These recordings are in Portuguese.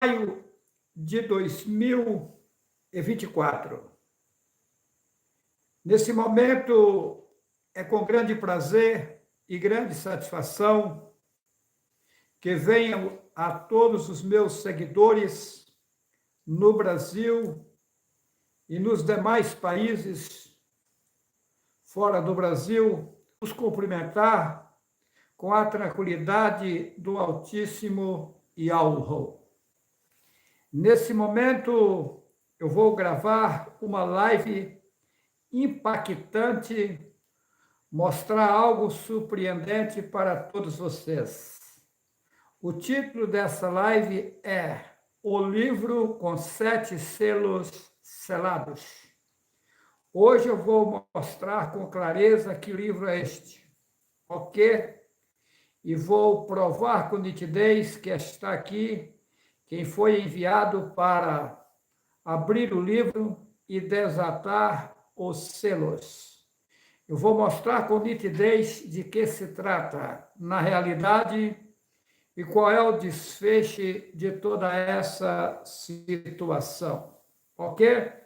maio de 2024. Nesse momento, é com grande prazer e grande satisfação que venho a todos os meus seguidores no Brasil e nos demais países fora do Brasil, os cumprimentar com a tranquilidade do Altíssimo Yahweh. Nesse momento, eu vou gravar uma live impactante, mostrar algo surpreendente para todos vocês. O título dessa live é O Livro com 7 Selos Selados. Hoje eu vou mostrar com clareza que livro é este, ok? E vou provar com nitidez que está aqui quem foi enviado para abrir o livro e desatar os selos. Eu vou mostrar com nitidez de que se trata, na realidade, e qual é o desfecho de toda essa situação, ok?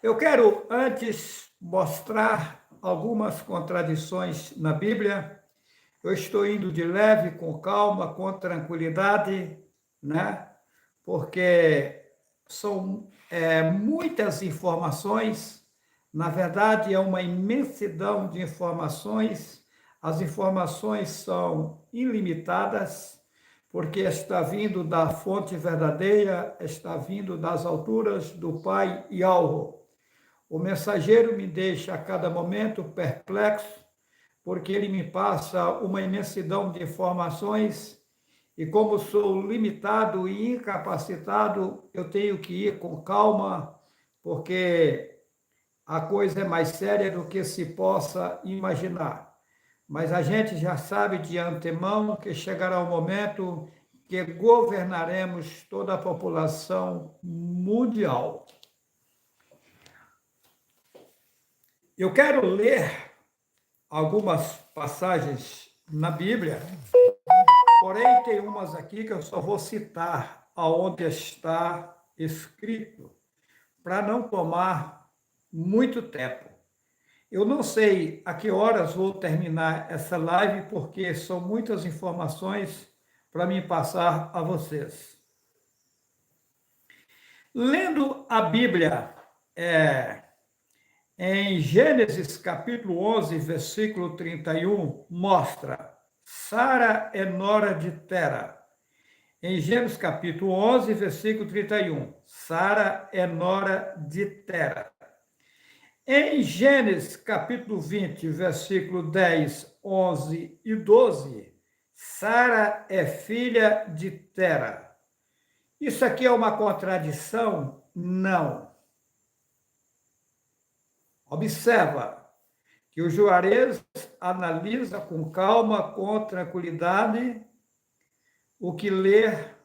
Eu quero antes mostrar algumas contradições na Bíblia. Eu estou indo de leve, com calma, com tranquilidade, né? Porque são muitas informações, na verdade é uma imensidão de informações, as informações são ilimitadas, porque está vindo da fonte verdadeira, está vindo das alturas do Pai Yahweh. O mensageiro me deixa a cada momento perplexo, porque ele me passa uma imensidão de informações e como sou limitado e incapacitado, eu tenho que ir com calma, porque a coisa é mais séria do que se possa imaginar. Mas a gente já sabe de antemão que chegará o momento que governaremos toda a população mundial. Eu quero ler algumas passagens na Bíblia, porém tem umas aqui que eu só vou citar aonde está escrito, para não tomar muito tempo. Eu não sei a que horas vou terminar essa live, porque são muitas informações para me passar a vocês. Lendo a Bíblia, em Gênesis capítulo 11, versículo 31, mostra: Sara é nora de Tera. Em Gênesis capítulo 11, versículo 31, Sara é nora de Tera. Em Gênesis capítulo 20, versículo 10, 11 e 12, Sara é filha de Tera. Isso aqui é uma contradição? Não. Observa que o Juarez analisa com calma, com tranquilidade, o que ler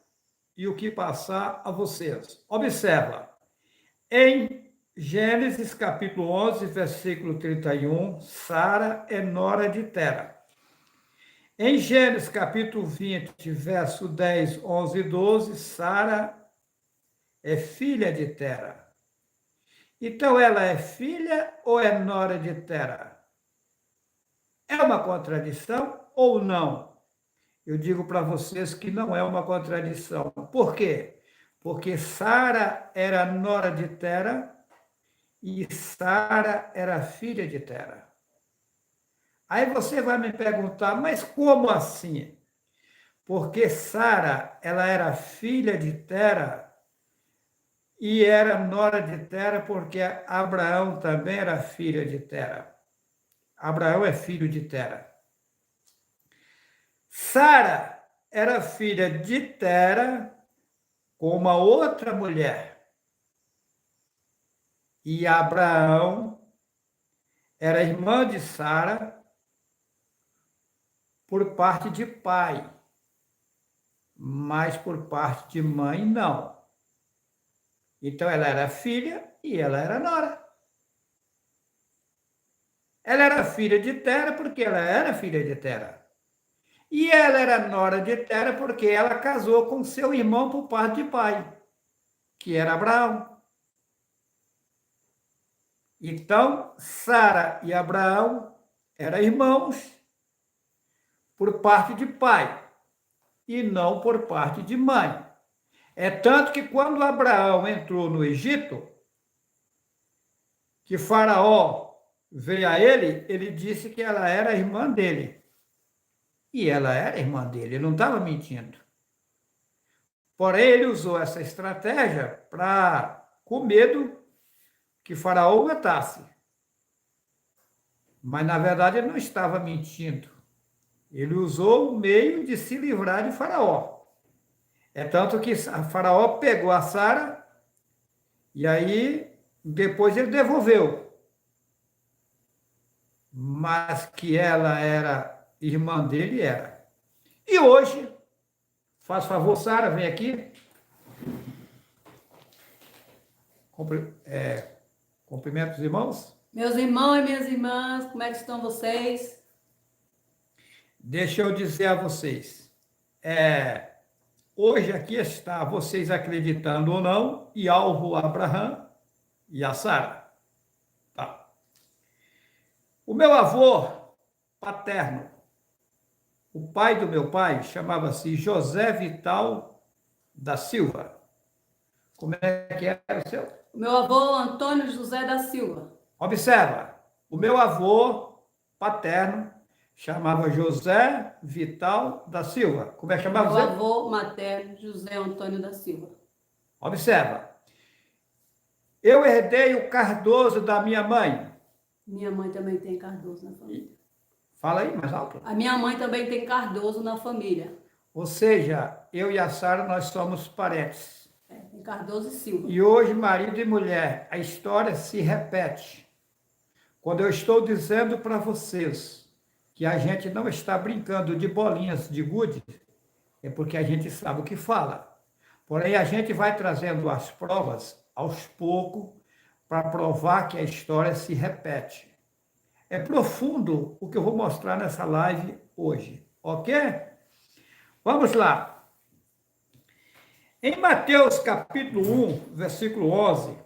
e o que passar a vocês. Observa, em Gênesis capítulo 11, versículo 31, Sara é nora de Tera. Em Gênesis capítulo 20, verso 10, 11 e 12, Sara é filha de Tera. Então, ela é filha ou é nora de Tera? É uma contradição ou não? Eu digo para vocês que não é uma contradição. Por quê? Porque Sara era nora de Tera e Sara era filha de Tera. Aí você vai me perguntar, mas como assim? Porque Sara, ela era filha de Tera e era nora de Tera porque Abraão também era filho de Tera. Abraão é filho de Tera. Sara era filha de Tera com uma outra mulher. E Abraão era irmã de Sara por parte de pai, mas por parte de mãe não. Então ela era filha e ela era nora. Ela era filha de Tera porque ela era filha de Tera. E ela era nora de Tera porque ela casou com seu irmão por parte de pai, que era Abraão. Então, Sara e Abraão eram irmãos por parte de pai e não por parte de mãe. É tanto que quando Abraão entrou no Egito, que Faraó veio a ele, ele disse que ela era irmã dele. E ela era irmã dele, ele não estava mentindo. Porém, ele usou essa estratégia com medo que Faraó o matasse. Mas, na verdade, ele não estava mentindo. Ele usou o meio de se livrar de Faraó. É tanto que Faraó pegou a Sara e aí depois ele devolveu. Mas que ela era irmã dele, era. E hoje, faz favor, Sara, vem aqui. Cumprimento os irmãos. Meus irmãos e minhas irmãs, como é que estão vocês? Deixa eu dizer a vocês. Hoje aqui está, vocês acreditando ou não, e alvo Abraão e a Sara. Tá. O meu avô paterno, o pai do meu pai, chamava-se José Vital da Silva. Como é que era o seu? O meu avô Antônio José da Silva. Observa, o meu avô paterno chamava José Vital da Silva. Como é que chamava? Meu avô materno, José Antônio da Silva. Observa. Eu herdei o Cardoso da minha mãe. Minha mãe também tem Cardoso na família. Fala aí, mais alto. A minha mãe também tem Cardoso na família. Ou seja, eu e a Sara, nós somos parentes. Tem Cardoso e Silva. E hoje, marido e mulher, a história se repete. Quando eu estou dizendo para vocês que a gente não está brincando de bolinhas de gude, é porque a gente sabe o que fala. Porém, a gente vai trazendo as provas aos poucos para provar que a história se repete. É profundo o que eu vou mostrar nessa live hoje, ok? Vamos lá. Em Mateus capítulo 1, versículo 11,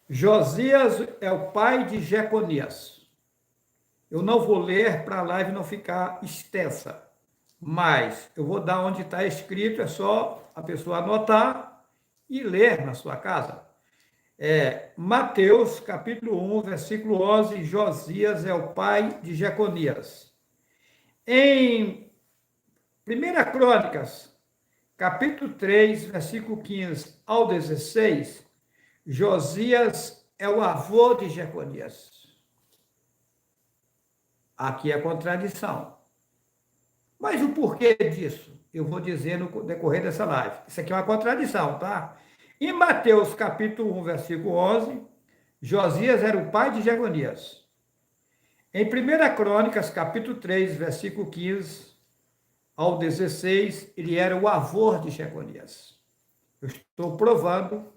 Josias é o pai de Jeconias. Eu não vou ler para a live não ficar extensa, mas eu vou dar onde está escrito, é só a pessoa anotar e ler na sua casa. Mateus, capítulo 1, versículo 11, Josias é o pai de Jeconias. Em 1 Crônicas, capítulo 3, versículo 15 ao 16, Josias é o avô de Jeconias. Aqui é contradição. Mas o porquê disso? Eu vou dizer no decorrer dessa live. Isso aqui é uma contradição, tá? Em Mateus capítulo 1, versículo 11, Josias era o pai de Jeconias. Em 1 Crônicas, capítulo 3, versículo 15 ao 16, ele era o avô de Jeconias. Eu estou provando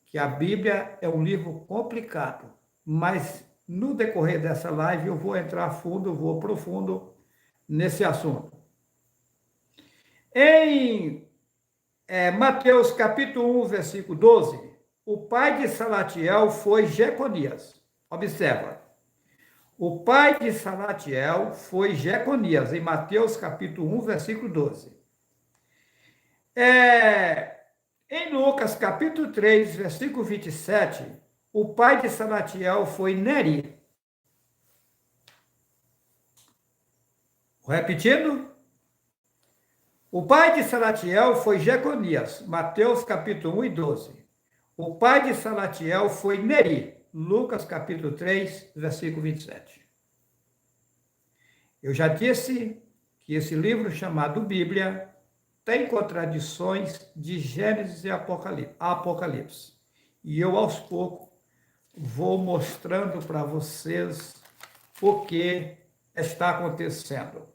que a Bíblia é um livro complicado, mas no decorrer dessa live eu vou entrar a fundo, vou profundo nesse assunto. Em Mateus capítulo 1, versículo 12, o pai de Salatiel foi Jeconias. Observa. O pai de Salatiel foi Jeconias, em Mateus capítulo 1, versículo 12. Em Lucas capítulo 3, versículo 27, o pai de Salatiel foi Neri. Repetindo. O pai de Salatiel foi Jeconias, Mateus capítulo 1 e 12. O pai de Salatiel foi Neri, Lucas capítulo 3, versículo 27. Eu já disse que esse livro chamado Bíblia tem contradições de Gênesis e Apocalipse. E eu, aos poucos, vou mostrando para vocês o que está acontecendo.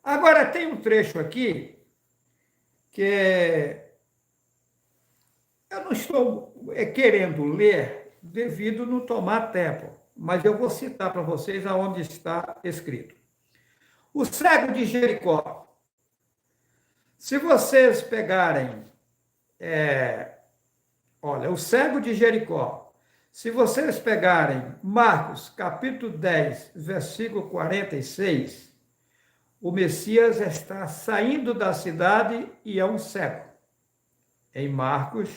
Agora, tem um trecho aqui que eu não estou querendo ler devido a não tomar tempo, mas eu vou citar para vocês aonde está escrito. O cego de Jericó. Se vocês pegarem, olha, o cego de Jericó, se vocês pegarem Marcos, capítulo 10, versículo 46, o Messias está saindo da cidade e é um cego. Em Marcos,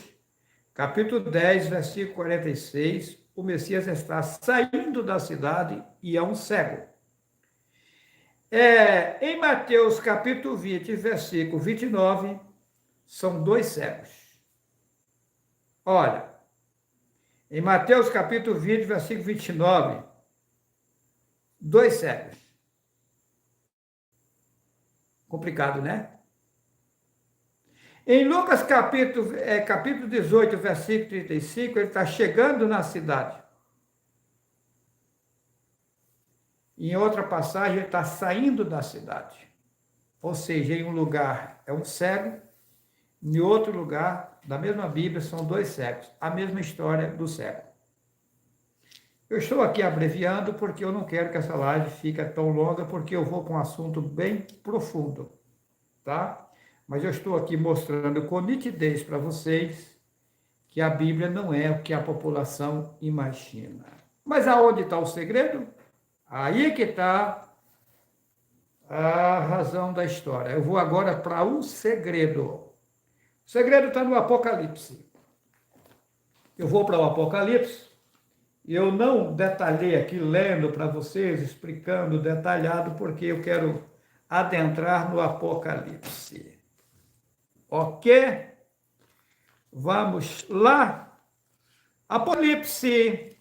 capítulo 10, versículo 46, o Messias está saindo da cidade e é um cego. Em Mateus, capítulo 20, versículo 29, são dois cegos. Olha, em Mateus, capítulo 20, versículo 29, dois cegos. Complicado, né? Em Lucas, capítulo 18, versículo 35, ele está chegando na cidade. Em outra passagem, ele está saindo da cidade. Ou seja, em um lugar é um cego, em outro lugar, da mesma Bíblia, são dois cegos. A mesma história do cego. Eu estou aqui abreviando porque eu não quero que essa live fique tão longa, porque eu vou com um assunto bem profundo, tá? Mas eu estou aqui mostrando com nitidez para vocês que a Bíblia não é o que a população imagina. Mas aonde está o segredo? Aí que está a razão da história. Eu vou agora para o segredo. O segredo está no Apocalipse. Eu vou para o Apocalipse. Eu não detalhei aqui, lendo para vocês, explicando detalhado, porque eu quero adentrar no Apocalipse. Ok? Vamos lá. Apocalipse,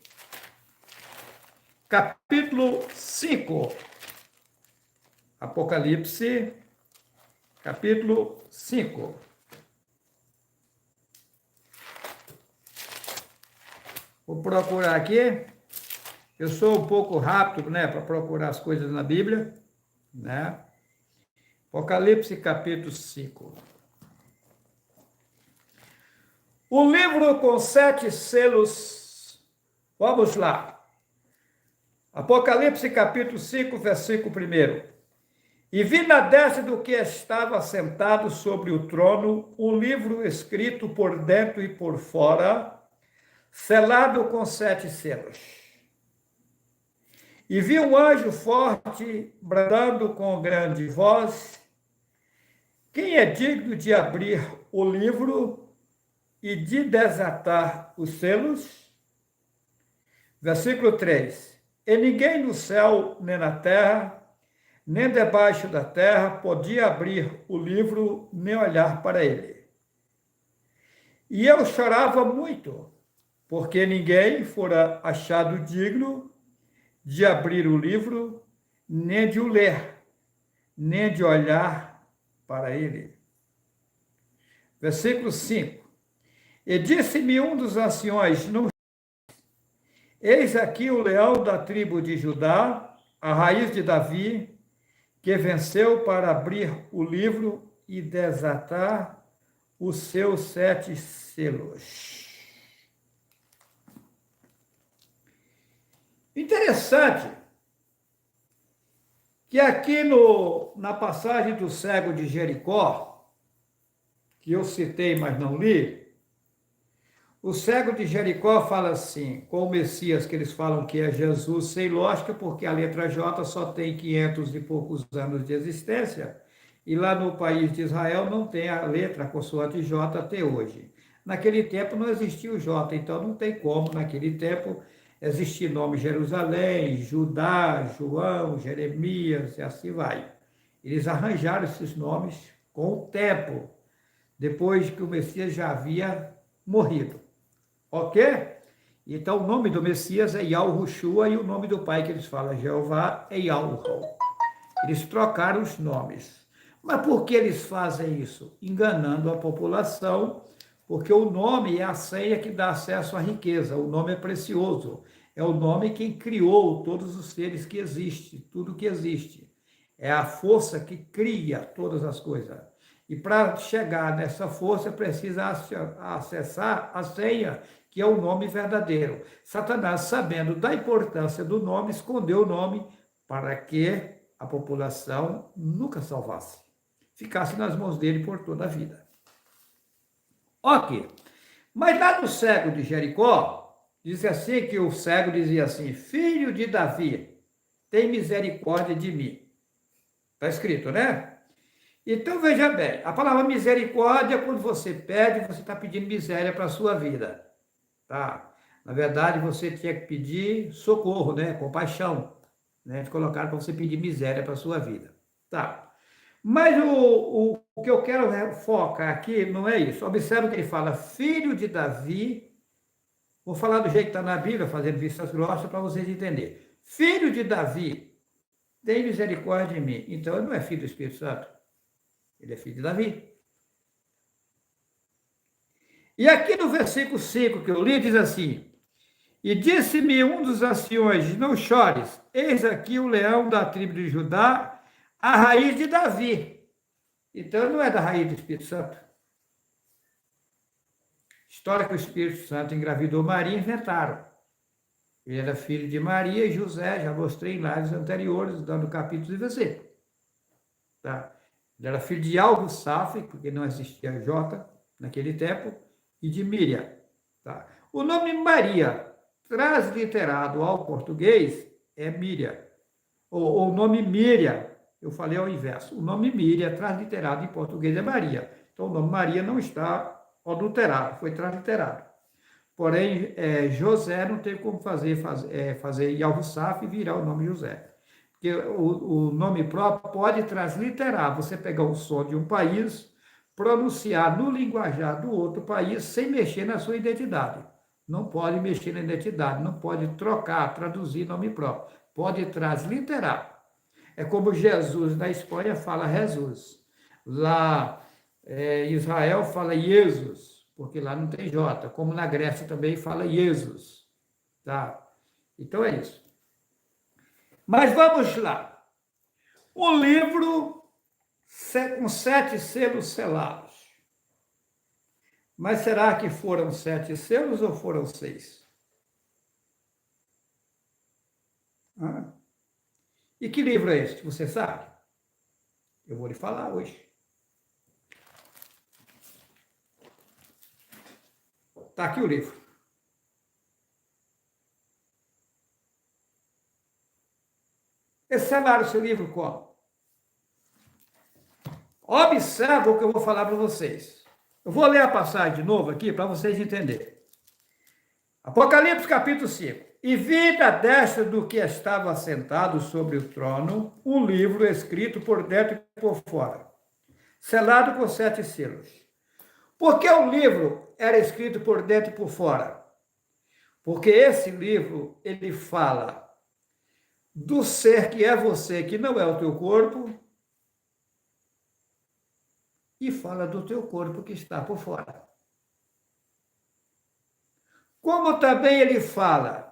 capítulo 5. Apocalipse, capítulo 5. Vou procurar aqui. Eu sou um pouco rápido, né, para procurar as coisas na Bíblia, né? Apocalipse, capítulo 5. O livro com 7 selos. Vamos lá. Apocalipse, capítulo 5, versículo 1. E vi na destra do que estava sentado sobre o trono um livro escrito por dentro e por fora, selado com 7 selos. E vi um anjo forte, bradando com grande voz: quem é digno de abrir o livro e de desatar os selos? Versículo 3. E ninguém no céu, nem na terra, nem debaixo da terra, podia abrir o livro, nem olhar para ele. E eu chorava muito, porque ninguém fora achado digno de abrir o livro, nem de o ler, nem de olhar para ele. Versículo 5. E disse-me um dos anciões: eis aqui o leão da tribo de Judá, a raiz de Davi, que venceu para abrir o livro e desatar os seus 7 selos. Interessante que aqui na passagem do cego de Jericó, que eu citei, mas não li, o cego de Jericó fala assim, com o Messias, que eles falam que é Jesus, sem lógica, porque a letra J só tem 500 e poucos anos de existência, e lá no país de Israel não tem a letra, a consoante J até hoje. Naquele tempo não existia o J, então não tem como, naquele tempo, existir nome Jerusalém, Judá, João, Jeremias, e assim vai. Eles arranjaram esses nomes com o tempo, depois que o Messias já havia morrido. Ok? Então, o nome do Messias é Yahushua e o nome do pai que eles falam, Jeová, é Yahu. Eles trocaram os nomes. Mas por que eles fazem isso? Enganando a população, porque o nome é a senha que dá acesso à riqueza. O nome é precioso. É o nome quem criou todos os seres que existem, tudo que existe. É a força que cria todas as coisas. E para chegar nessa força, precisa acessar a senha, que é o nome verdadeiro. Satanás, sabendo da importância do nome, escondeu o nome para que a população nunca salvasse, ficasse nas mãos dele por toda a vida. Ok, mas lá no cego de Jericó, diz assim que o cego dizia assim, filho de Davi, tem misericórdia de mim. Está escrito, né? Então, veja bem, a palavra misericórdia, quando você pede, você está pedindo miséria para a sua vida, tá? Na verdade, você tinha que pedir socorro, né? Compaixão, né? Colocaram para você pedir miséria para a sua vida, tá? Mas o que eu quero focar aqui não é isso. Observe que ele fala, filho de Davi, vou falar do jeito que está na Bíblia, fazendo vistas grossas para vocês entenderem. Filho de Davi, tem misericórdia de mim. Então, ele não é filho do Espírito Santo. Ele é filho de Davi. E aqui no versículo 5 que eu li, diz assim, e disse-me um dos anciões, não chores, eis aqui o leão da tribo de Judá, a raiz de Davi. Então, não é da raiz do Espírito Santo. História que o Espírito Santo engravidou Maria, inventaram. Ele era filho de Maria e José, já mostrei em lives anteriores, dando capítulos e versículos. Tá? Ele era filho de Algo-Saf, porque não existia J naquele tempo, e de Miriam. Tá? O nome Maria, transliterado ao português, é Miriam. Ou o nome Miriam, eu falei ao inverso. O nome Miriam, transliterado em português, é Maria. Então, o nome Maria não está adulterado, foi transliterado. Porém, José não teve como fazer Yalhusaf e virar o nome José. Porque o nome próprio pode transliterar, você pegar o som de um país, pronunciar no linguajar do outro país sem mexer na sua identidade. Não pode mexer na identidade, não pode trocar, traduzir nome próprio. Pode transliterar. É como Jesus na Espanha fala Jesus. Lá Israel fala Jesus, porque lá não tem J. Como na Grécia também fala Jesus. Tá? Então é isso. Mas vamos lá. Um livro com 7 selos selados. Mas será que foram 7 selos ou foram 6? E que livro é este? Você sabe? Eu vou lhe falar hoje. Está aqui o livro. Eles selaram esse livro como? Observa o que eu vou falar para vocês. Eu vou ler a passagem de novo aqui para vocês entenderem. Apocalipse capítulo 5. E vi da destra do que estava assentado sobre o trono um livro escrito por dentro e por fora, selado com 7 selos. Por que o livro era escrito por dentro e por fora? Porque esse livro, ele fala do ser que é você, que não é o teu corpo, e fala do teu corpo que está por fora. Como também ele fala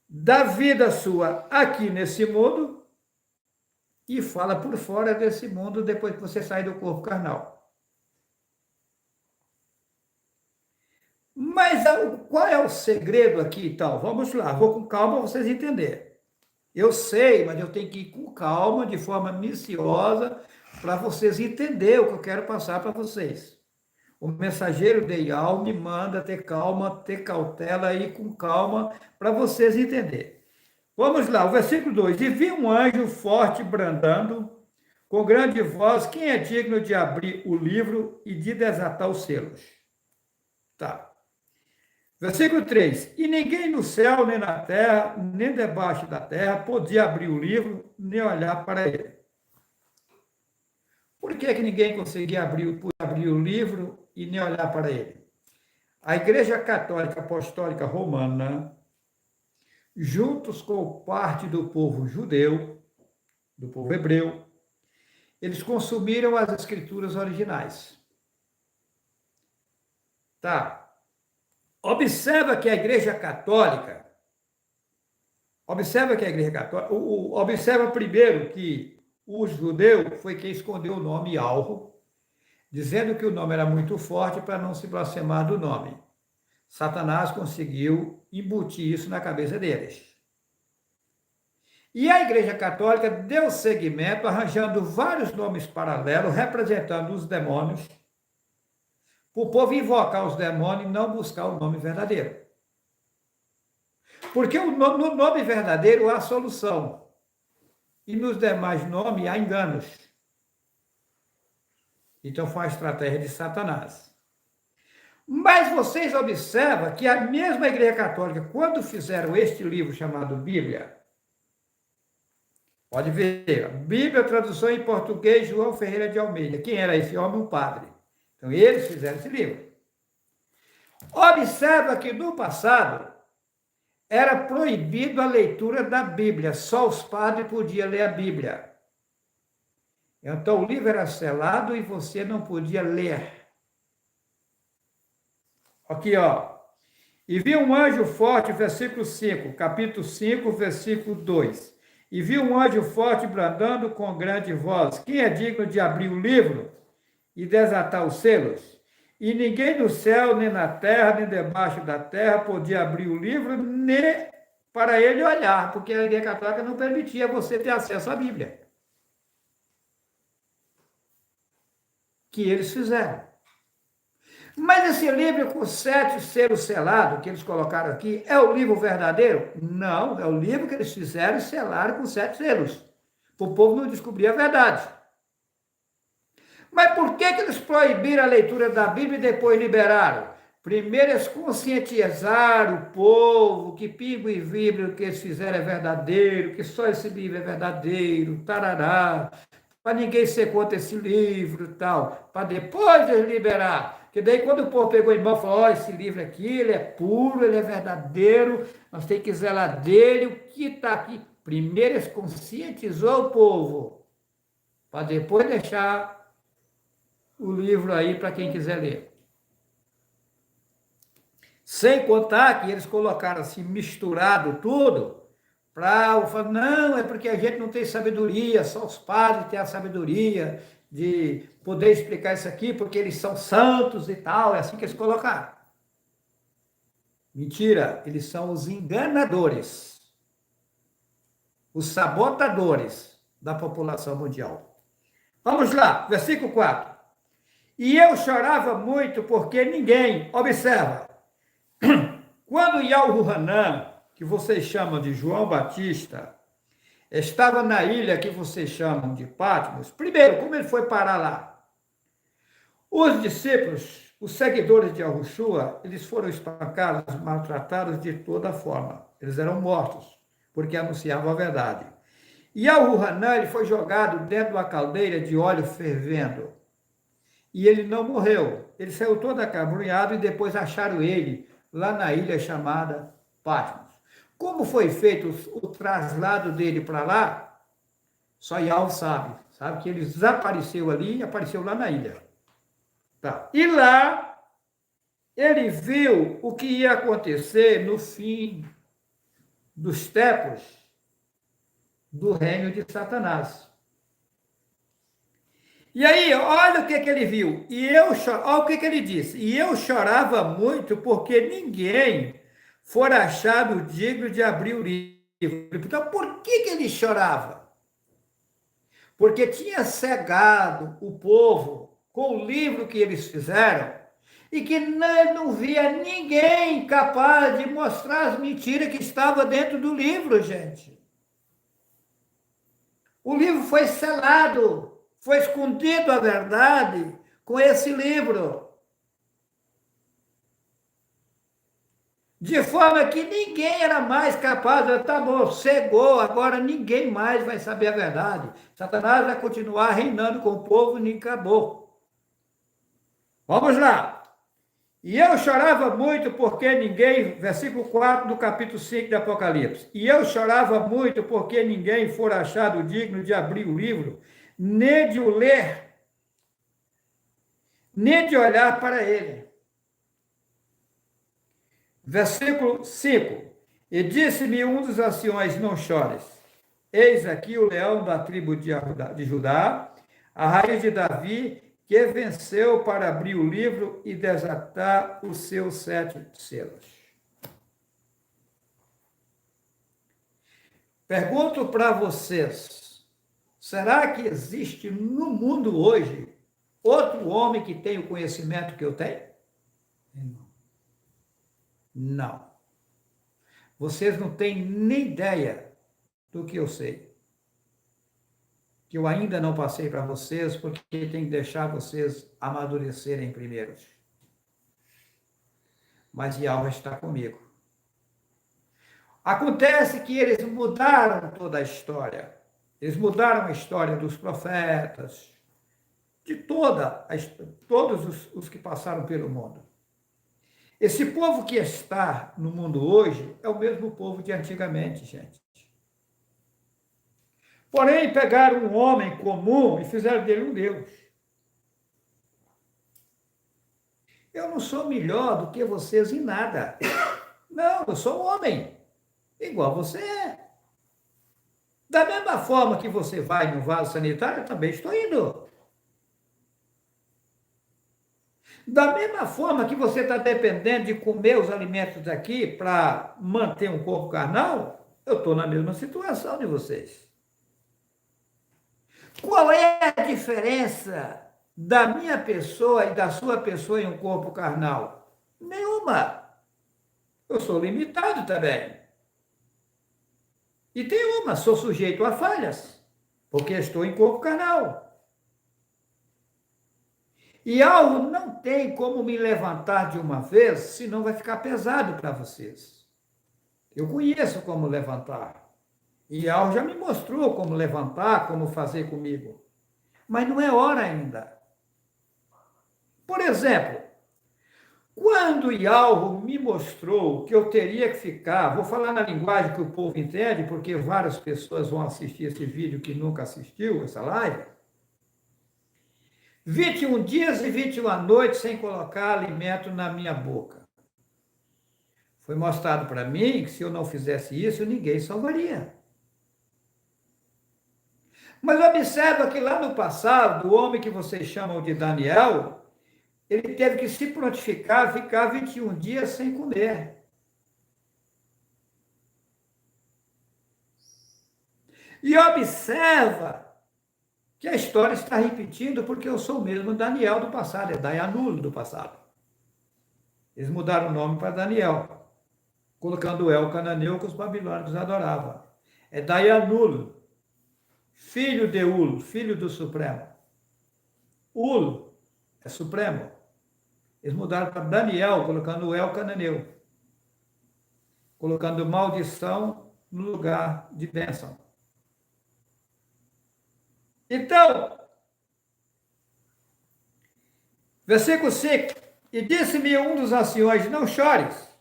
da vida sua aqui nesse mundo, e fala por fora desse mundo depois que você sai do corpo carnal. Mas qual é o segredo aqui, então? Vamos lá, vou com calma para vocês entenderem. Eu sei, mas eu tenho que ir com calma, de forma minuciosa, para vocês entenderem o que eu quero passar para vocês. O mensageiro de Yahweh me manda ter calma, ter cautela, ir com calma, para vocês entenderem. Vamos lá, o versículo 2. E vi um anjo forte brandando, com grande voz, quem é digno de abrir o livro e de desatar os selos? Tá. Versículo 3. E ninguém no céu, nem na terra, nem debaixo da terra, podia abrir o livro, nem olhar para ele. Por que ninguém conseguia abrir o livro e nem olhar para ele? A Igreja Católica Apostólica Romana, juntos com parte do povo judeu, do povo hebreu, eles consumiram as escrituras originais. Tá? Observa primeiro que o judeu foi quem escondeu o nome Yahweh, dizendo que o nome era muito forte para não se blasfemar do nome. Satanás conseguiu embutir isso na cabeça deles. E a Igreja Católica deu seguimento, arranjando vários nomes paralelos, representando os demônios, para o povo invocar os demônios e não buscar o nome verdadeiro. Porque no nome verdadeiro há solução. E nos demais nomes há enganos. Então foi uma estratégia de Satanás. Mas vocês observam que a mesma Igreja Católica, quando fizeram este livro chamado Bíblia, pode ver, Bíblia, tradução em português, João Ferreira de Almeida. Quem era esse homem? Um padre. Então, eles fizeram esse livro. Observa que no passado era proibido a leitura da Bíblia, só os padres podiam ler a Bíblia. Então, o livro era selado e você não podia ler. Aqui, ó. E viu um anjo forte, versículo 5, capítulo 5, versículo 2. E viu um anjo forte bradando com grande voz: quem é digno de abrir o livro e desatar os selos? E ninguém no céu, nem na terra, nem debaixo da terra podia abrir o livro, nem para ele olhar, porque a Igreja Católica não permitia você ter acesso à Bíblia. Que eles fizeram. Mas esse livro com 7 selos selados, que eles colocaram aqui, é o livro verdadeiro? Não, é o livro que eles fizeram e selaram com 7 selos, para o povo não descobrir a verdade. Mas por que eles proibiram a leitura da Bíblia e depois liberaram? Primeiro eles conscientizaram o povo que pingo e vibra o que eles fizeram é verdadeiro, que só esse livro é verdadeiro, tarará, para ninguém ser contra esse livro e tal, para depois eles liberar. Porque daí quando o povo pegou em mão e falou, ó, esse livro aqui, ele é puro, ele é verdadeiro, nós temos que zelar dele, o que está aqui? Primeiro eles conscientizou o povo, para depois deixar o livro aí para quem quiser ler. Sem contar que eles colocaram assim, misturado tudo, para falar, não, é porque a gente não tem sabedoria, só os padres têm a sabedoria de poder explicar isso aqui, porque eles são santos e tal, é assim que eles colocaram. Mentira, eles são os enganadores, os sabotadores da população mundial. Vamos lá, versículo 4. E eu chorava muito porque ninguém, observa, quando Yahuanã, que vocês chamam de João Batista, estava na ilha que vocês chamam de Patmos, primeiro, como ele foi parar lá? Os discípulos, os seguidores de Yahushua, eles foram espancados, maltratados de toda forma. Eles eram mortos, porque anunciavam a verdade. E Yahuanã, ele foi jogado dentro de uma caldeira de óleo fervendo. E ele não morreu. Ele saiu todo acabrunhado e depois acharam ele lá na ilha chamada Patmos. Como foi feito o traslado dele para lá? Só Yahweh sabe. Sabe que ele desapareceu ali e apareceu lá na ilha. Tá. E lá, ele viu o que ia acontecer no fim dos tempos do reino de Satanás. E aí, olha o que ele viu. Olha o que ele disse. E eu chorava muito porque ninguém for achado digno de abrir o livro. Então, por que ele chorava? Porque tinha cegado o povo com o livro que eles fizeram e que não via ninguém capaz de mostrar as mentiras que estavam dentro do livro, gente. O livro foi selado. Foi escondido a verdade com esse livro. De forma que ninguém era mais capaz de, tá bom, cegou, agora ninguém mais vai saber a verdade. Satanás vai continuar reinando com o povo e nem acabou. Vamos lá. E eu chorava muito porque ninguém, versículo 4 do capítulo 5 de Apocalipse. E eu chorava muito porque ninguém for achado digno de abrir o livro, nem de o ler, nem de olhar para ele. Versículo 5. E disse-me um dos anciões, não chores. Eis aqui o leão da tribo de Judá, a raiz de Davi, que venceu para abrir o livro e desatar os seus 7 selos. Pergunto para vocês, será que existe no mundo hoje outro homem que tem o conhecimento que eu tenho? Não. Vocês não têm nem ideia do que eu sei. Que eu ainda não passei para vocês, porque tem que deixar vocês amadurecerem primeiro. Mas Yahweh está comigo. Acontece que eles mudaram toda a história. Eles mudaram a história dos profetas, de todos os que passaram pelo mundo. Esse povo que está no mundo hoje é o mesmo povo de antigamente, gente. Porém, pegaram um homem comum e fizeram dele um Deus. Eu não sou melhor do que vocês em nada. Não, eu sou um homem, igual você é. Da mesma forma que você vai no vaso sanitário, eu também estou indo. Da mesma forma que você está dependendo de comer os alimentos daqui para manter um corpo carnal, eu estou na mesma situação de vocês. Qual é a diferença da minha pessoa e da sua pessoa em um corpo carnal? Nenhuma. Eu sou limitado também. E tem uma, sou sujeito a falhas, porque estou em corpo carnal. E algo não tem como me levantar de uma vez, senão vai ficar pesado para vocês. Eu conheço como levantar. E algo já me mostrou como levantar, como fazer comigo. Mas não é hora ainda. Por exemplo, quando Yalvo me mostrou que eu teria que ficar, vou falar na linguagem que o povo entende, porque várias pessoas vão assistir esse vídeo que nunca assistiu, essa live. 21 dias e 21 noites sem colocar alimento na minha boca. Foi mostrado para mim que se eu não fizesse isso, ninguém salvaria. Mas observa que lá no passado, o homem que vocês chamam de Daniel, ele teve que se prontificar, ficar 21 dias sem comer. E observa que a história está repetindo porque eu sou o mesmo Daniel do passado, é Daianulo do passado. Eles mudaram o nome para Daniel, colocando o El Cananeu que os babilônicos adoravam. É Daianulo, filho de Ul, filho do Supremo. Ul é Supremo. Eles mudaram para Daniel, colocando o El Cananeu, colocando maldição no lugar de bênção. Então, versículo 5, e disse-me um dos anciões, não chores,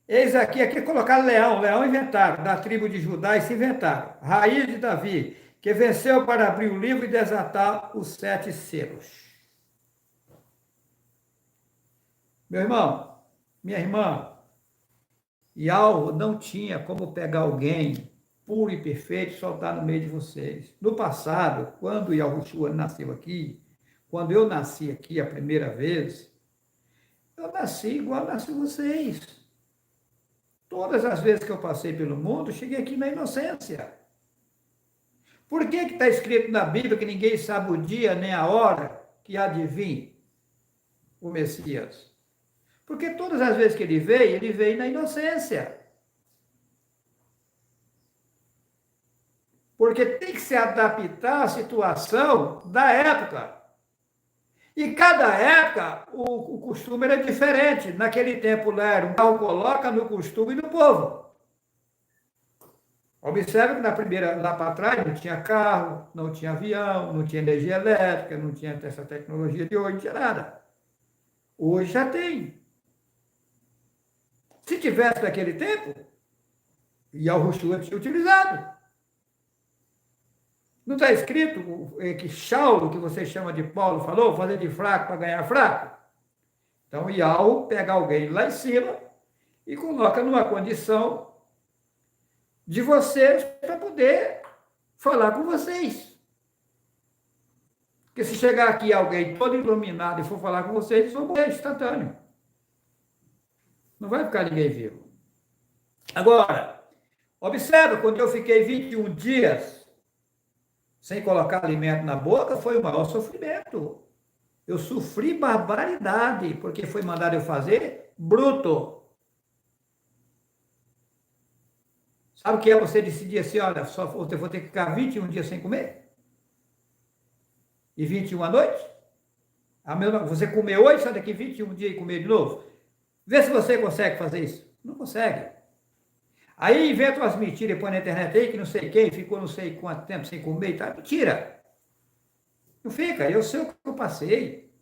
eis aqui colocaram leão inventaram, da tribo de Judá e se inventaram, raiz de Davi, que venceu para abrir o livro e desatar os 7 selos. Meu irmão, minha irmã, Yalvo não tinha como pegar alguém puro e perfeito e soltar no meio de vocês. No passado, quando Yahushua nasceu aqui, quando eu nasci aqui a primeira vez, eu nasci igual nasci vocês. Todas as vezes que eu passei pelo mundo, cheguei aqui na inocência. Por que está escrito na Bíblia que ninguém sabe o dia nem a hora que há de vir o Messias? Porque todas as vezes que ele veio na inocência. Porque tem que se adaptar à situação da época. E cada época, o costume era diferente. Naquele tempo lá era um carro coloca no costume do povo. Observe que na primeira, lá para trás, não tinha carro, não tinha avião, não tinha energia elétrica, não tinha essa tecnologia de hoje, não tinha nada. Hoje já tem. Se tivesse naquele tempo, Yahushua tinha utilizado. Não está escrito que Saulo, que você chama de Paulo, falou, fazer de fraco para ganhar fraco? Então, Yahweh pega alguém lá em cima e coloca numa condição de vocês para poder falar com vocês. Porque se chegar aqui alguém todo iluminado e for falar com vocês, eles vão morrer instantâneo. Não vai ficar ninguém vivo. Agora, Observa, quando eu fiquei 21 dias sem colocar alimento na boca, foi o maior sofrimento. Eu sofri barbaridade, porque foi mandado eu fazer bruto. Sabe o que é você decidir assim, olha, só eu vou ter que ficar 21 dias sem comer? E 21 à noite? Você comer hoje, sai daqui 21 dias e comer de novo? Vê se você consegue fazer isso. Não consegue. Aí inventam umas mentiras e põe na internet aí que não sei quem ficou não sei quanto tempo sem comer e tal. Mentira. Não fica. Eu sei o que eu passei.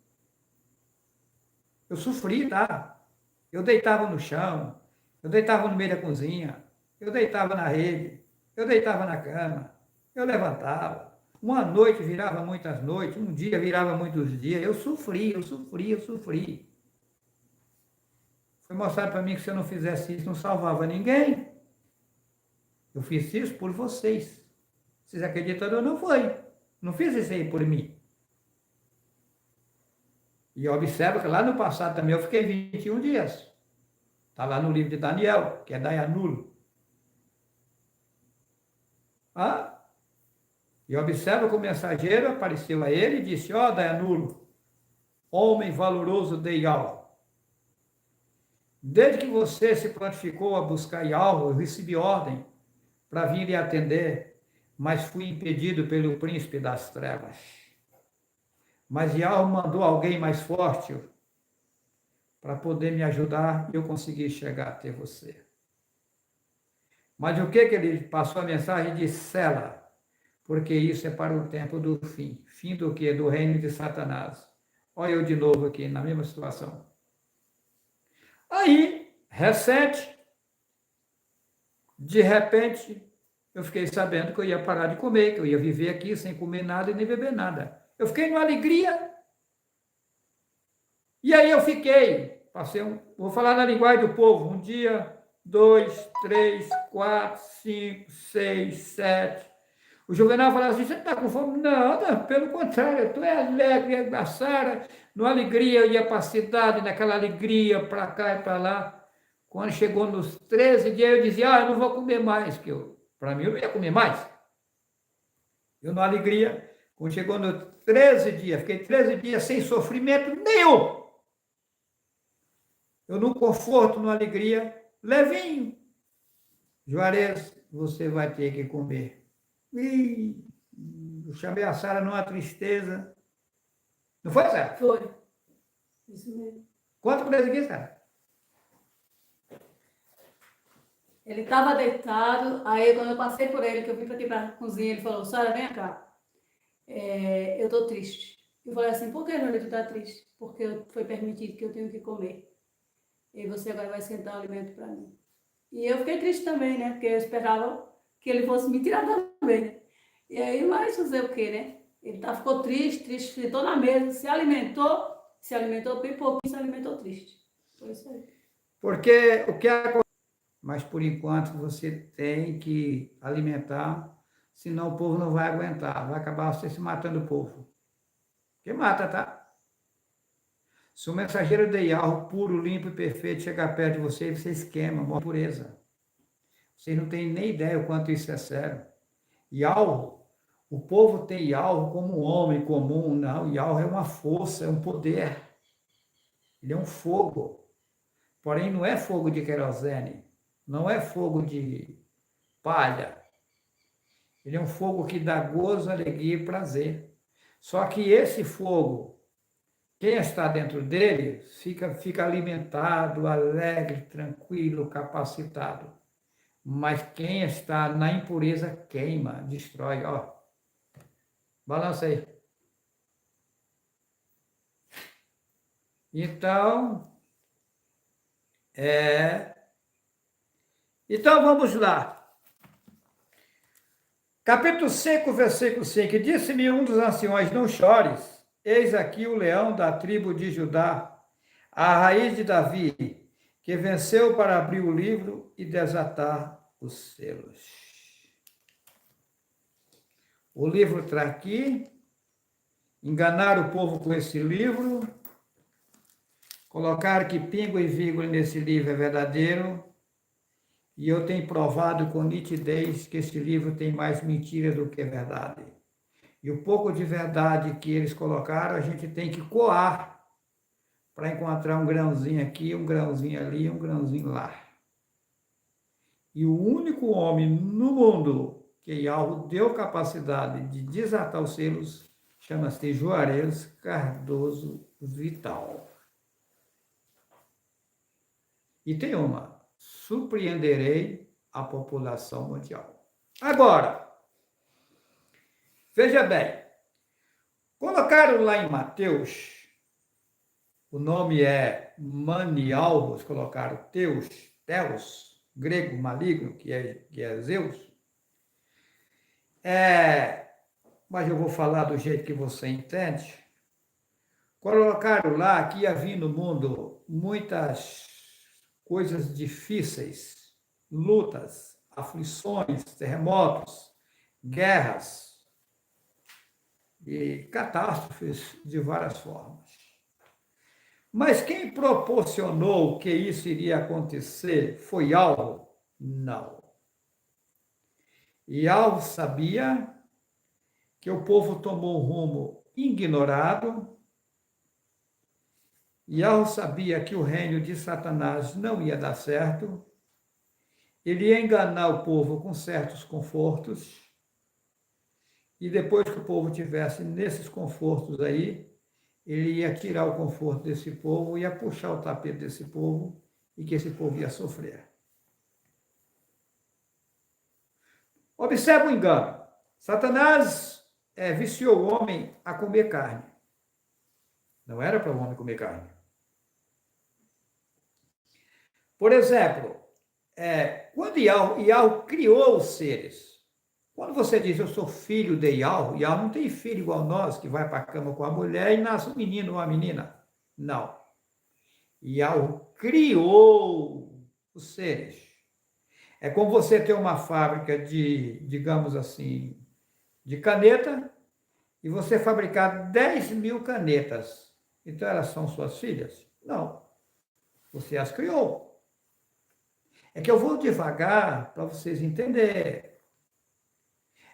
Eu sofri, tá? Eu deitava no chão. Eu deitava no meio da cozinha. Eu deitava na rede. Eu deitava na cama. Eu levantava. Uma noite virava muitas noites. Um dia virava muitos dias. Eu sofri, eu sofri, eu sofri. Foi mostrado para mim que se eu não fizesse isso, não salvava ninguém. Eu fiz isso por vocês. Vocês acreditam ou não foi? Não fiz isso aí por mim. E eu observo que lá no passado também eu fiquei 21 dias. Está lá no livro de Daniel, que é Dayanulo. Ah? E observa que o mensageiro apareceu a ele e disse, ó Dayanulo, homem valoroso de Yahweh. Desde que você se prontificou a buscar Yahweh, eu recebi ordem para vir lhe atender, mas fui impedido pelo príncipe das trevas. Mas Yahweh mandou alguém mais forte para poder me ajudar e eu consegui chegar até você. Mas o que ele passou a mensagem? Disse, sela, porque isso é para o tempo do fim. Fim do quê? Do reino de Satanás. Olha eu de novo aqui, na mesma situação. Aí, recente, de repente, eu fiquei sabendo que eu ia parar de comer, que eu ia viver aqui sem comer nada e nem beber nada. Eu fiquei numa alegria. E aí eu fiquei, vou falar na linguagem do povo, um dia, 2, 3, 4, 5, 6, 7. O Juvenal falava assim, você está com fome? Não, não, pelo contrário, tu é alegre, a Sara, numa alegria, eu ia para a cidade, naquela alegria, para cá e para lá. Quando chegou nos 13 dias, eu dizia, eu não vou comer mais, que para mim eu não ia comer mais. Eu numa alegria, quando chegou nos 13 dias, fiquei 13 dias sem sofrimento nenhum. Eu no conforto, numa alegria, levinho. Juarez, você vai ter que comer. Ih, eu chamei a Sara numa tristeza. Não foi, Sara? Foi. Isso mesmo. Conta para eles aqui, Sara. Ele estava deitado, aí quando eu passei por ele, que eu vim para aqui para a cozinha, ele falou, Sara, vem cá, eu estou triste. Eu falei assim, por que, Júlia, tu está triste? Porque foi permitido que eu tenho que comer. E você agora vai sentar o alimento para mim. E eu fiquei triste também, né? Porque eu esperava que ele fosse me tirar também, né? E aí, mas fazer o quê, né? Ele ficou triste, sentou na mesa, se alimentou bem pouquinho, se alimentou triste. Foi isso aí. Porque o que acontece? Mas por enquanto você tem que alimentar, senão o povo não vai aguentar, vai acabar você se matando o povo. Que mata, tá? Se o mensageiro de Yahweh, puro, limpo e perfeito, chegar perto de você, vocês queimam, morre pureza. Vocês não têm nem ideia o quanto isso é sério. Yahweh, o povo tem Yahweh como um homem comum, não. Yahweh é uma força, é um poder. Ele é um fogo. Porém, não é fogo de querosene, não é fogo de palha. Ele é um fogo que dá gozo, alegria e prazer. Só que esse fogo, quem está dentro dele fica alimentado, alegre, tranquilo, capacitado. Mas quem está na impureza queima, destrói. Ó, balança aí. Então, então vamos lá. Capítulo 5, versículo 5. Disse-me um dos anciões, não chores. Eis aqui o leão da tribo de Judá, a raiz de Davi, que venceu para abrir o livro e desatar os selos. O livro está aqui. Enganar o povo com esse livro. Colocar que pingo e vírgula nesse livro é verdadeiro. E eu tenho provado com nitidez que esse livro tem mais mentira do que verdade. E o pouco de verdade que eles colocaram, a gente tem que coar para encontrar um grãozinho aqui, um grãozinho ali, um grãozinho lá. E o único homem no mundo que Yahweh deu capacidade de desatar os selos chama-se Juarez Cardoso Vital. E tem uma: surpreenderei a população mundial. Agora, veja bem, colocaram lá em Mateus, o nome é Manialvos, colocaram Teus, grego maligno, que é Zeus. Mas eu vou falar do jeito que você entende. Colocaram lá que ia vir no mundo muitas coisas difíceis, lutas, aflições, terremotos, guerras e catástrofes de várias formas. Mas quem proporcionou que isso iria acontecer foi Yahweh? Não. Yahweh sabia que o povo tomou um rumo ignorado. Yahweh sabia que o reino de Satanás não ia dar certo. Ele ia enganar o povo com certos confortos. E depois que o povo tivesse nesses confortos aí, ele ia tirar o conforto desse povo, ia puxar o tapete desse povo e que esse povo ia sofrer. Observe o engano. Satanás viciou o homem a comer carne. Não era para o homem comer carne. Por exemplo, quando Yahweh criou os seres, quando você diz eu sou filho de Yahweh, Yahweh não tem filho igual nós, que vai para a cama com a mulher e nasce um menino ou uma menina. Não. Yahweh criou os seres. É como você ter uma fábrica de, digamos assim, de caneta, e você fabricar 10.000 canetas. Então elas são suas filhas? Não. Você as criou. É que eu vou devagar para vocês entenderem.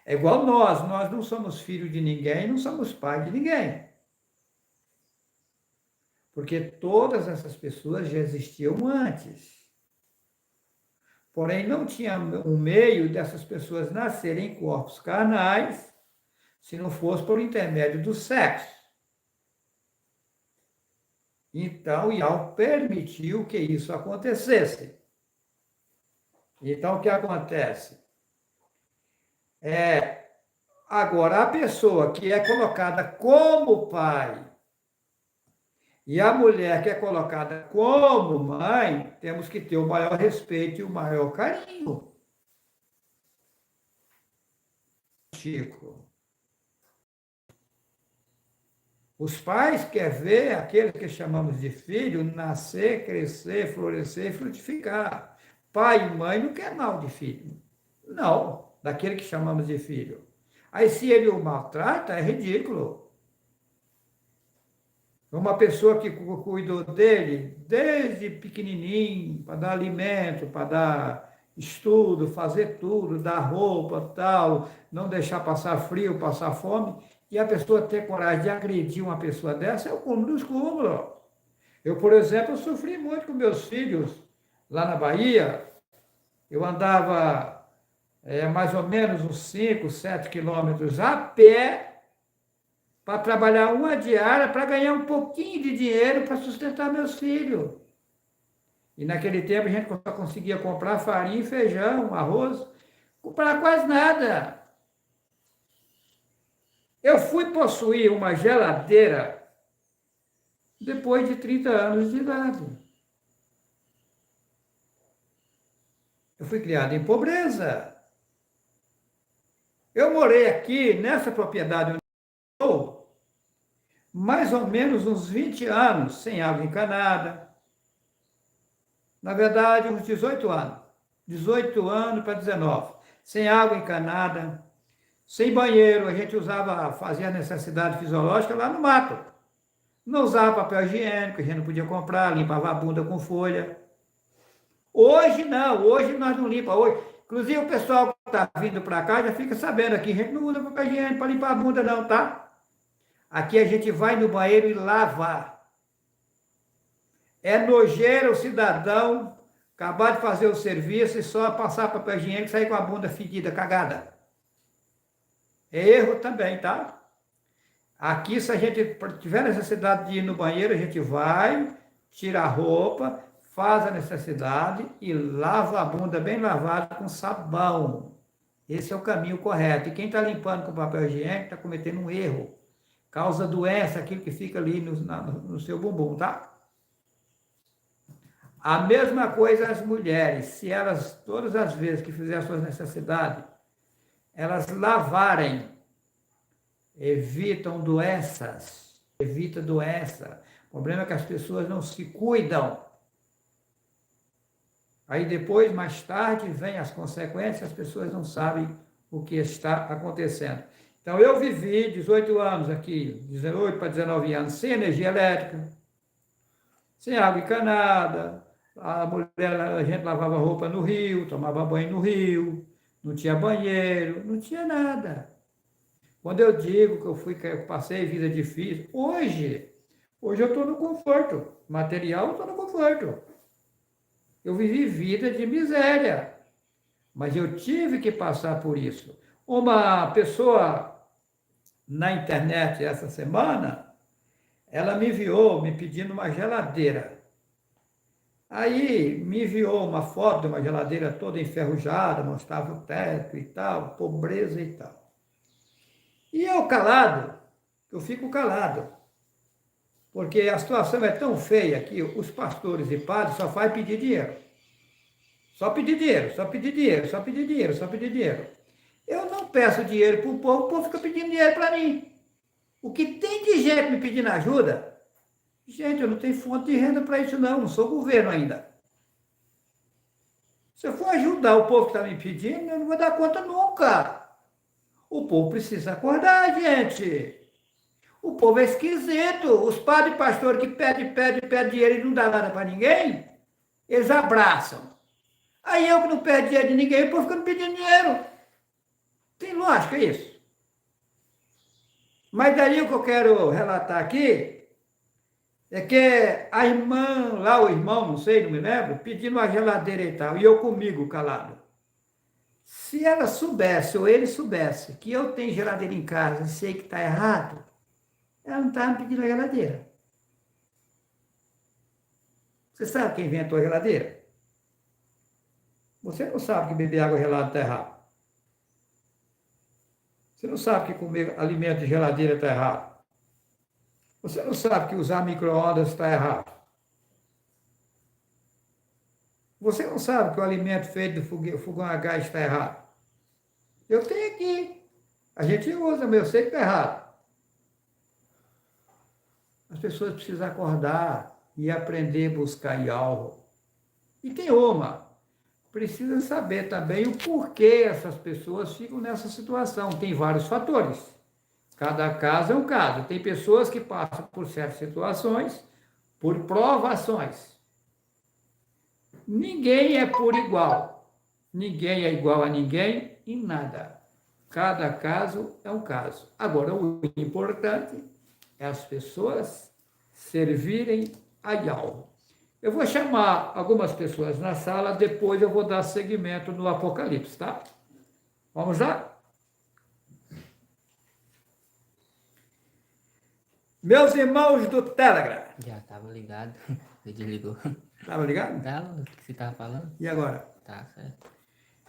É igual nós não somos filhos de ninguém, não somos pai de ninguém. Porque todas essas pessoas já existiam antes. Porém, não tinha um meio dessas pessoas nascerem em corpos carnais, se não fosse por intermédio do sexo. Então, Yahweh permitiu que isso acontecesse. Então, o que acontece? Agora, a pessoa que é colocada como pai e a mulher que é colocada como mãe, temos que ter o maior respeito e o maior carinho. Chico. Os pais querem ver aqueles que chamamos de filho nascer, crescer, florescer e frutificar. Pai e mãe não quer mal de filho. Não, daquele que chamamos de filho. Aí se ele o maltrata, é ridículo. Uma pessoa que cuidou dele desde pequenininho, para dar alimento, para dar estudo, fazer tudo, dar roupa, tal, não deixar passar frio, passar fome, e a pessoa ter coragem de agredir uma pessoa dessa, é o cúmulo dos cúmulos. Eu, por exemplo, sofri muito com meus filhos lá na Bahia. Eu andava mais ou menos uns 5, 7 quilômetros a pé, para trabalhar uma diária, para ganhar um pouquinho de dinheiro para sustentar meus filhos. E naquele tempo a gente só conseguia comprar farinha, feijão, arroz, comprar quase nada. Eu fui possuir uma geladeira depois de 30 anos de idade. Eu fui criado em pobreza. Eu morei aqui, nessa propriedade onde eu estou, mais ou menos uns 20 anos sem água encanada. Na verdade, uns 18 anos. 18 anos para 19. Sem água encanada, sem banheiro. A gente fazia a necessidade fisiológica lá no mato. Não usava papel higiênico, a gente não podia comprar, limpava a bunda com folha. Hoje não, hoje nós não limpamos. Hoje, inclusive o pessoal que está vindo para cá já fica sabendo aqui, a gente não usa papel higiênico para limpar a bunda não, tá? Aqui a gente vai no banheiro e lava. É nojeiro o cidadão acabar de fazer o serviço e só passar papel higiênico e sair com a bunda fedida, cagada. É erro também, tá? Aqui, se a gente tiver necessidade de ir no banheiro, a gente vai, tira a roupa, faz a necessidade e lava a bunda bem lavada com sabão. Esse é o caminho correto. E quem está limpando com papel higiênico está cometendo um erro. Causa doença, aquilo que fica ali no seu bumbum, tá? A mesma coisa as mulheres, se elas, todas as vezes que fizerem suas necessidades, elas lavarem, evitam doenças, evita doença. O problema é que as pessoas não se cuidam. Aí depois, mais tarde, vem as consequências, as pessoas não sabem o que está acontecendo. Então, eu vivi 18 anos aqui, 18 para 19 anos, sem energia elétrica, sem água encanada. A gente lavava roupa no rio, tomava banho no rio, não tinha banheiro, não tinha nada. Quando eu digo que eu passei vida difícil, hoje eu estou no conforto. Material, eu estou no conforto. Eu vivi vida de miséria, mas eu tive que passar por isso. Uma pessoa na internet essa semana, ela me enviou me pedindo uma geladeira. Aí me enviou uma foto de uma geladeira toda enferrujada, mostrava o teto e tal, pobreza e tal. E eu calado, eu fico calado, porque a situação é tão feia que os pastores e padres só fazem pedir dinheiro. Só pedir dinheiro, só pedir dinheiro, só pedir dinheiro, só pedir dinheiro. Eu não peço dinheiro para o povo fica pedindo dinheiro para mim. O que tem de gente me pedindo ajuda? Gente, eu não tenho fonte de renda para isso não sou governo ainda. Se eu for ajudar o povo que está me pedindo, eu não vou dar conta nunca. O povo precisa acordar, gente. O povo é esquisito. Os padres e pastores que pedem dinheiro e não dá nada para ninguém, eles abraçam. Aí eu que não perdo dinheiro de ninguém, o povo fica me pedindo dinheiro. Tem lógica isso? Mas daí o que eu quero relatar aqui é que a irmã, lá o irmão, não sei, não me lembro, pedindo uma geladeira e tal, e eu comigo calado. Se ela soubesse, ou ele soubesse, que eu tenho geladeira em casa e sei que está errado, ela não estava me pedindo a geladeira. Você sabe quem inventou a geladeira? Você não sabe que beber água gelada está errado. Você não sabe que comer alimento de geladeira está errado. Você não sabe que usar micro-ondas está errado. Você não sabe que o alimento feito do fogão a gás está errado. Eu tenho aqui. A gente usa, mas eu sei que está errado. As pessoas precisam acordar e aprender a buscar álcool. E tem uma. Precisa saber também o porquê essas pessoas ficam nessa situação. Tem vários fatores. Cada caso é um caso. Tem pessoas que passam por certas situações, por provações. Ninguém é por igual. Ninguém é igual a ninguém em nada. Cada caso é um caso. Agora, o importante é as pessoas servirem a algo. Eu vou chamar algumas pessoas na sala, depois eu vou dar seguimento no Apocalipse, tá? Vamos lá? Meus irmãos do Telegram. Já estava ligado, você desligou. Estava ligado? Tava, o que você estava falando? E agora? Tá certo.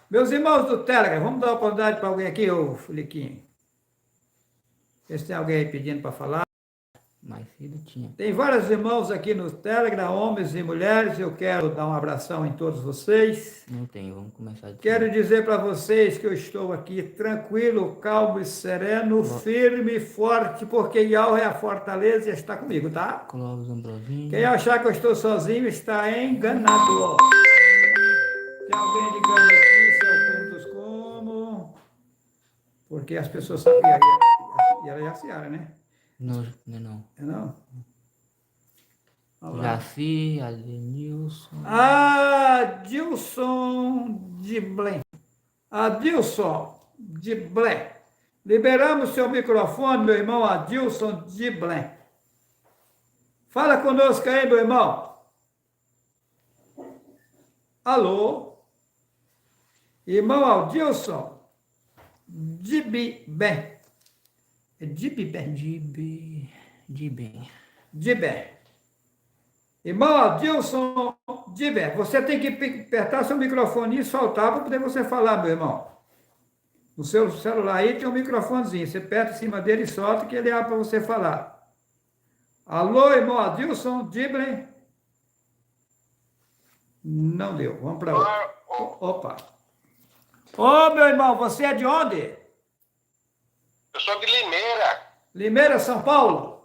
Meus irmãos do Telegram, vamos dar uma oportunidade para alguém aqui, ô Filiquinho. Vê se tem alguém aí pedindo para falar. Mais cedo tinha. Tem vários irmãos aqui no Telegram, homens e mulheres, eu quero dar um abração em todos vocês. Não tem, vamos começar de Quero dizer para vocês que eu estou aqui tranquilo, calmo e sereno, firme e forte, porque Yahweh é a fortaleza e está comigo, tá? Clóvis Ambrosinho. Quem achar que eu estou sozinho está enganado. Tem alguém ligando aqui, seu Pontos como? Porque as pessoas sabem que ela é a Seara, né? Não, não. É não? Jaci, Adenilson. Ah, Adilson de Blém. Adilson de Blém. Liberamos seu microfone, meu irmão Adilson de Blém. Fala conosco aí, meu irmão. Alô? Irmão Adilson de Bem. De Bem. De bem. De Bem. Irmão Adilson de Bem. Você tem que apertar seu microfone e soltar para poder você falar, meu irmão. No seu celular aí tem um microfonezinho. Você aperta em cima dele e solta que ele abre para você falar. Alô, irmão Adilson Dibley? Não deu. Vamos para outro. Opa. Ô, meu irmão, você é de onde? Eu sou de Limeira. Limeira, São Paulo?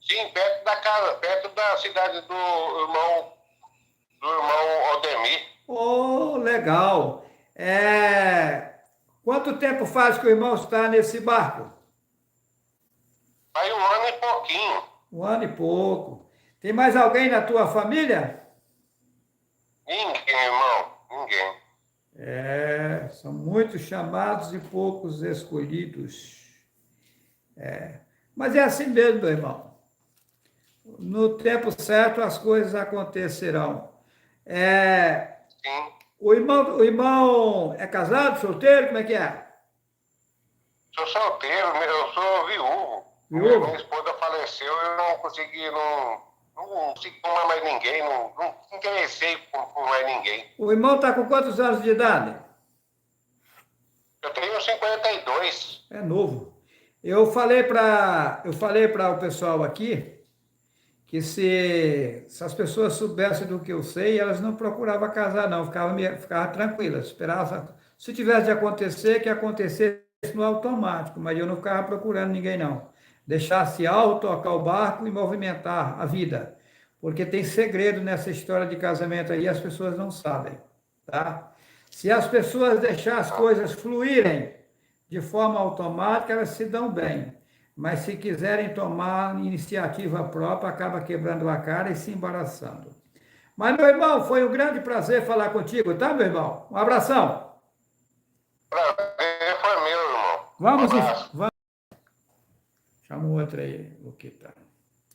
Sim, perto da casa, perto da cidade do irmão Aldemir. Ô, legal. Quanto tempo faz que o irmão está nesse barco? Faz 1 ano e pouquinho. 1 ano e pouco. Tem mais alguém na tua família? Ninguém, irmão. Ninguém. São muitos chamados e poucos escolhidos. Mas é assim mesmo, meu irmão. No tempo certo as coisas acontecerão. Sim. O irmão é casado, solteiro? Como é que é? Sou solteiro, eu sou viúvo. Viúvo? Minha esposa faleceu, eu não consegui tomar mais ninguém, não interessei por mais ninguém. O irmão está com quantos anos de idade? Eu tenho 52. É novo. Eu falei para o pessoal aqui que se as pessoas soubessem do que eu sei, elas não procuravam casar, não. Ficavam tranquilas. Esperavam. Se tivesse de acontecer, que acontecesse no automático, mas eu não ficava procurando ninguém, não. Deixasse alto, tocar o barco e movimentar a vida. Porque tem segredo nessa história de casamento aí, as pessoas não sabem, tá? Se as pessoas deixarem as coisas fluírem de forma automática, elas se dão bem. Mas se quiserem tomar iniciativa própria, acaba quebrando a cara e se embaraçando. Mas, meu irmão, foi um grande prazer falar contigo, tá, meu irmão? Um abração. Prazer foi meu, irmão. Vamos. Chama o outro aí, Luquita.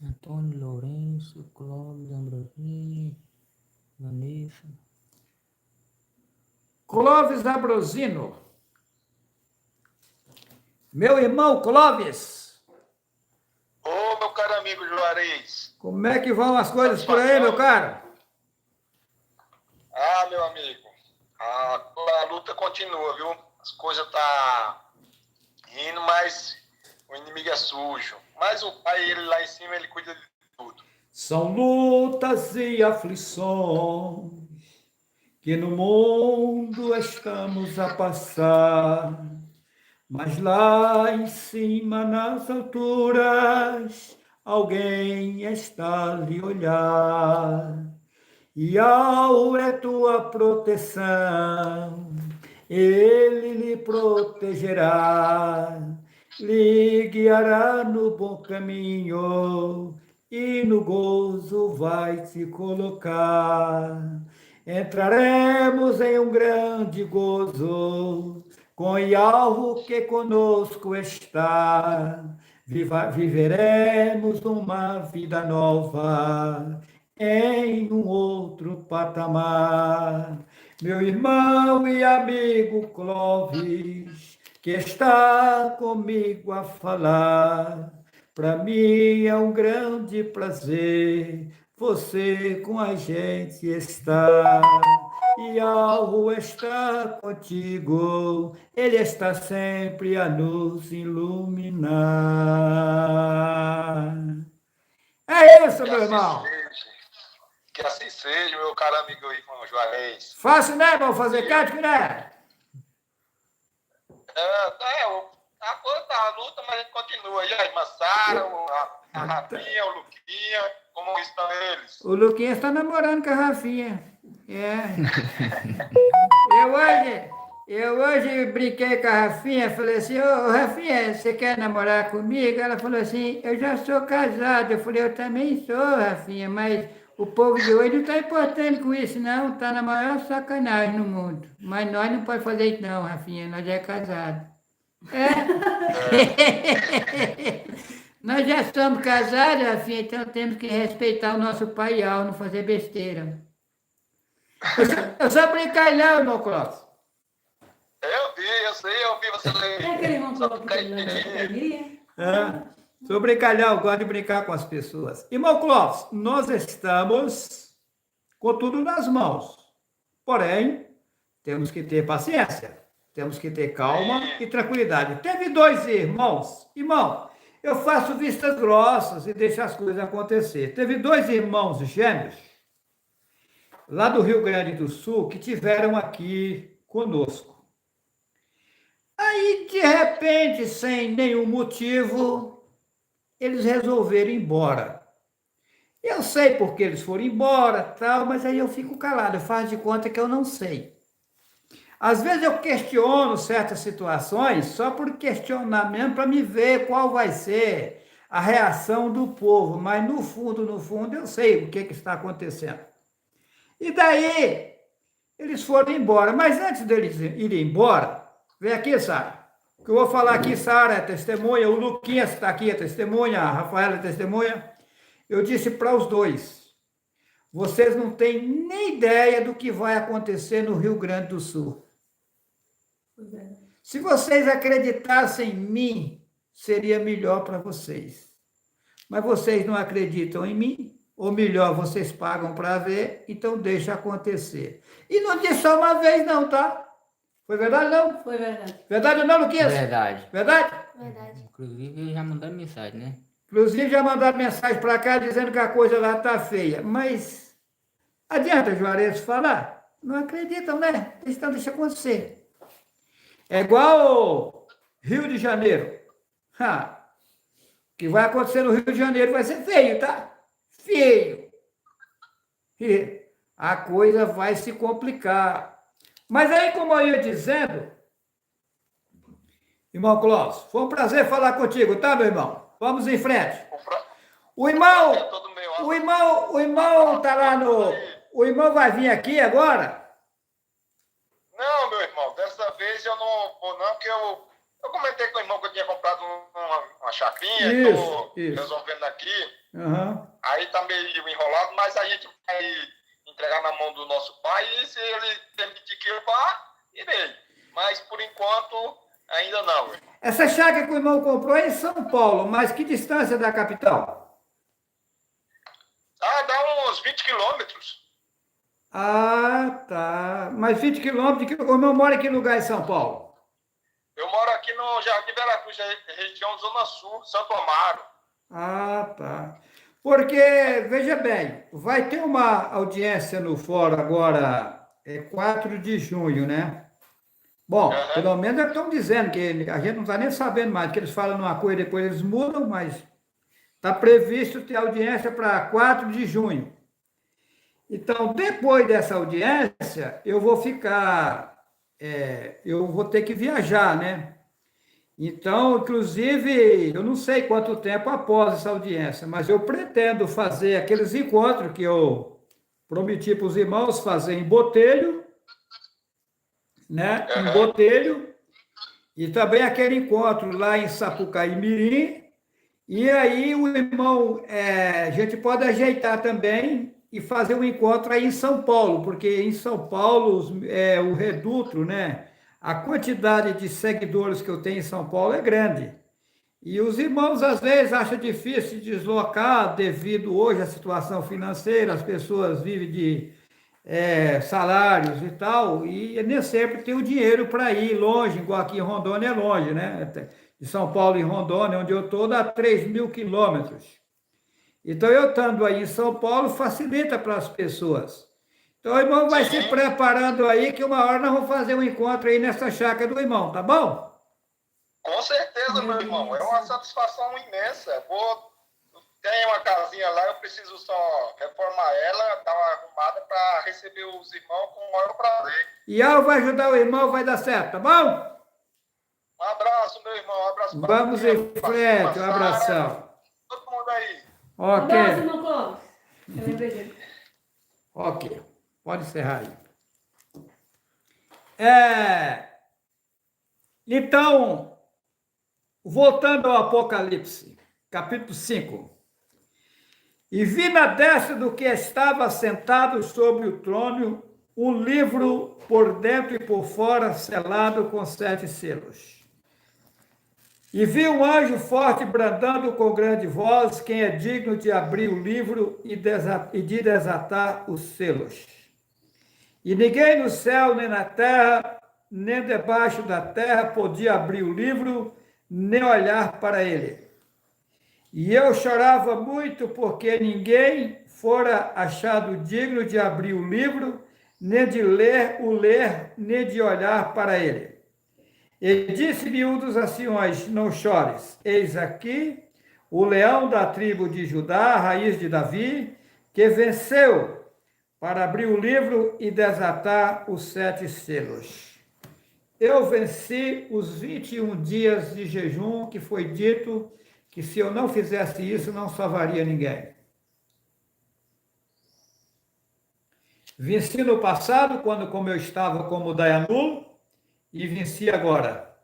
Antônio Lourenço, Clóvis, Ambrosini, Vanessa. Clóvis Ambrosino. Meu irmão Clóvis. Ô, meu caro amigo Juarez. Como é que vão as coisas por aí, meu caro? Ah, meu amigo, a luta continua, viu? As coisas tá indo, mas o inimigo é sujo. Mas o pai, ele lá em cima, ele cuida de tudo. São lutas e aflições que no mundo estamos a passar, mas lá em cima, nas alturas, alguém está a lhe olhar. E ao é tua proteção, ele lhe protegerá, lhe guiará no bom caminho e no gozo vai te colocar. Entraremos em um grande gozo, com Yahweh que conosco está. Viveremos uma vida nova em um outro patamar. Meu irmão e amigo Clóvis, que está comigo a falar, para mim é um grande prazer você com a gente está. E algo está contigo, ele está sempre a nos iluminar. É isso, meu irmão. Que assim seja, meu caro amigo irmão Juarez. Fácil, né, irmão, fazer cântico, né? A luta, mas a gente continua. E a irmã Sara, a Rafinha, o Luquinha, como estão eles? O Luquinha está namorando com a Rafinha. Eu hoje brinquei com a Rafinha, falei assim, ô Rafinha, você quer namorar comigo? Ela falou assim, eu já sou casado. Eu falei, eu também sou, Rafinha, mas O povo de hoje não está importando com isso, não. Está na maior sacanagem no mundo. Mas nós não podemos fazer isso, não, Rafinha. Nós já é casado. Nós já somos casados, Rafinha, então temos que respeitar o nosso pai e não fazer besteira. Eu só brincar não, irmão Clóvis. Eu vi você ler. É aquele irmão Só que ficar tem lá na academia? Sou brincalhão, eu gosto de brincar com as pessoas. Irmão Clóvis, nós estamos com tudo nas mãos. Porém, temos que ter paciência, temos que ter calma e tranquilidade. Teve 2 irmãos. Irmão, eu faço vistas grossas e deixo as coisas acontecer. Teve 2 irmãos gêmeos, lá do Rio Grande do Sul, que tiveram aqui conosco. Aí, de repente, sem nenhum motivo, eles resolveram ir embora. Eu sei porque eles foram embora, tal, mas aí eu fico calado, eu faço de conta que eu não sei. Às vezes eu questiono certas situações só por questionar mesmo, para me ver qual vai ser a reação do povo, mas no fundo, eu sei o que está acontecendo. E daí, eles foram embora, mas antes deles irem embora, vem aqui, Sara. O que eu vou falar aqui, Sara é testemunha, o Luquinhas está aqui, é testemunha, a Rafaela é testemunha. Eu disse para os 2, vocês não têm nem ideia do que vai acontecer no Rio Grande do Sul. Se vocês acreditassem em mim, seria melhor para vocês. Mas vocês não acreditam em mim, ou melhor, vocês pagam para ver, então deixa acontecer. E não disse só uma vez não, tá? Foi verdade não? Foi verdade. Verdade ou não, Luquinhas? Verdade. Verdade? Verdade. Inclusive, já mandaram mensagem, né? Inclusive, já mandaram mensagem para cá dizendo que a coisa lá está feia. Mas adianta, Juarez, falar? Não acreditam, né? Então deixa acontecer. É igual Rio de Janeiro. O que vai acontecer no Rio de Janeiro vai ser feio, tá? Feio. E a coisa vai se complicar. Mas aí, como eu ia dizendo, irmão Clóvis, foi um prazer falar contigo, tá, meu irmão? Vamos em frente. O irmão tá lá no... O irmão vai vir aqui agora? Não, meu irmão, dessa vez eu não vou não, porque eu comentei com o irmão que eu tinha comprado uma chapinha, estou resolvendo aqui. Uhum. Aí tá meio enrolado, mas a gente vai entregar na mão do nosso pai e se ele permitir que eu vá, irei. Mas por enquanto, ainda não. Essa chácara que o irmão comprou é em São Paulo, mas que distância da capital? Dá uns 20 quilômetros. Ah, tá. Mas 20 quilômetros, o irmão mora em que lugar em São Paulo? Eu moro aqui no Jardim Veracruz, região Zona Sul, Santo Amaro. Ah, tá. Porque, veja bem, vai ter uma audiência no fórum agora, 4 de junho, né? Bom, pelo menos estão dizendo que a gente não está nem sabendo mais, que eles falam uma coisa e depois eles mudam, mas está previsto ter audiência para 4 de junho. Então, depois dessa audiência, eu vou ter que viajar, né? Então, inclusive, eu não sei quanto tempo após essa audiência, mas eu pretendo fazer aqueles encontros que eu prometi para os irmãos fazer em Botelho, né? Em Botelho, e também aquele encontro lá em Sapucaí Mirim, e aí o irmão, a gente pode ajeitar também e fazer um encontro aí em São Paulo, porque em São Paulo o reduto, né? A quantidade de seguidores que eu tenho em São Paulo é grande. E os irmãos, às vezes, acham difícil de deslocar devido hoje à situação financeira, as pessoas vivem de salários e tal, e nem sempre tem o dinheiro para ir longe, igual aqui em Rondônia é longe, né? De São Paulo em Rondônia, onde eu estou, dá 3.000 quilômetros. Então, eu estando aí em São Paulo, facilita para as pessoas. Então, o irmão vai se preparando aí, que uma hora nós vamos fazer um encontro aí nessa chácara do irmão, tá bom? Com certeza, meu irmão. É uma satisfação imensa. Tem uma casinha lá, eu preciso só reformar ela, dar uma arrumada para receber os irmãos com o maior prazer. E eu vou ajudar o irmão, vai dar certo, tá bom? Um abraço, meu irmão. Um abraço para Vamos em frente, um abração. Todo mundo aí. Ok. Um abraço, irmão Clóvis. Eu lembrei dele. Ok, pode encerrar aí. Então, voltando ao Apocalipse, capítulo 5. E vi na destra do que estava sentado sobre o trono um livro por dentro e por fora selado com 7 selos. E vi um anjo forte bradando com grande voz, quem é digno de abrir o livro e de desatar os selos. E ninguém no céu, nem na terra, nem debaixo da terra podia abrir o livro, nem olhar para ele. E eu chorava muito, porque ninguém fora achado digno de abrir o livro, nem de ler, nem de olhar para ele. E disse-me um dos anciões: não chores, eis aqui o leão da tribo de Judá, a raiz de Davi, que venceu para abrir o livro e desatar os 7 selos. Eu venci os 21 dias de jejum, que foi dito que se eu não fizesse isso, não salvaria ninguém. Venci no passado, quando como eu estava como Dayanulo, e venci agora.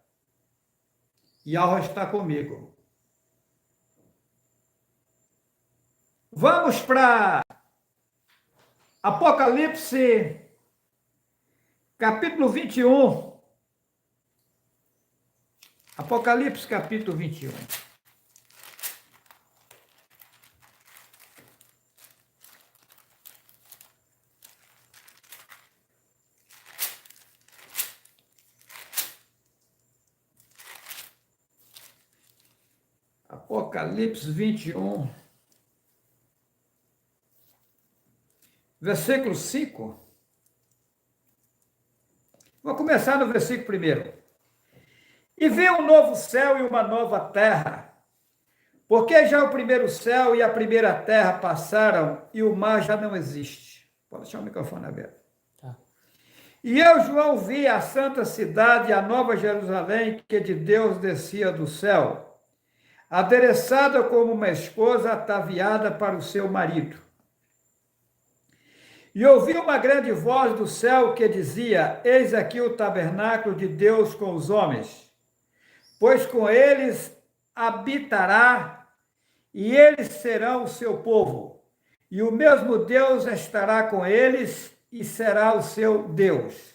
Yahweh está comigo. Vamos para Apocalipse, capítulo 21. Apocalipse, capítulo 21. Apocalipse 21, versículo 5. Vou começar no versículo 1. E vi um novo céu e uma nova terra, porque já o primeiro céu e a primeira terra passaram e o mar já não existe. Pode deixar o microfone aberto. Tá. E eu, João, vi a santa cidade, a nova Jerusalém, que de Deus descia do céu, adereçada como uma esposa ataviada para o seu marido. E ouvi uma grande voz do céu que dizia: eis aqui o tabernáculo de Deus com os homens, pois com eles habitará, e eles serão o seu povo, e o mesmo Deus estará com eles, e será o seu Deus.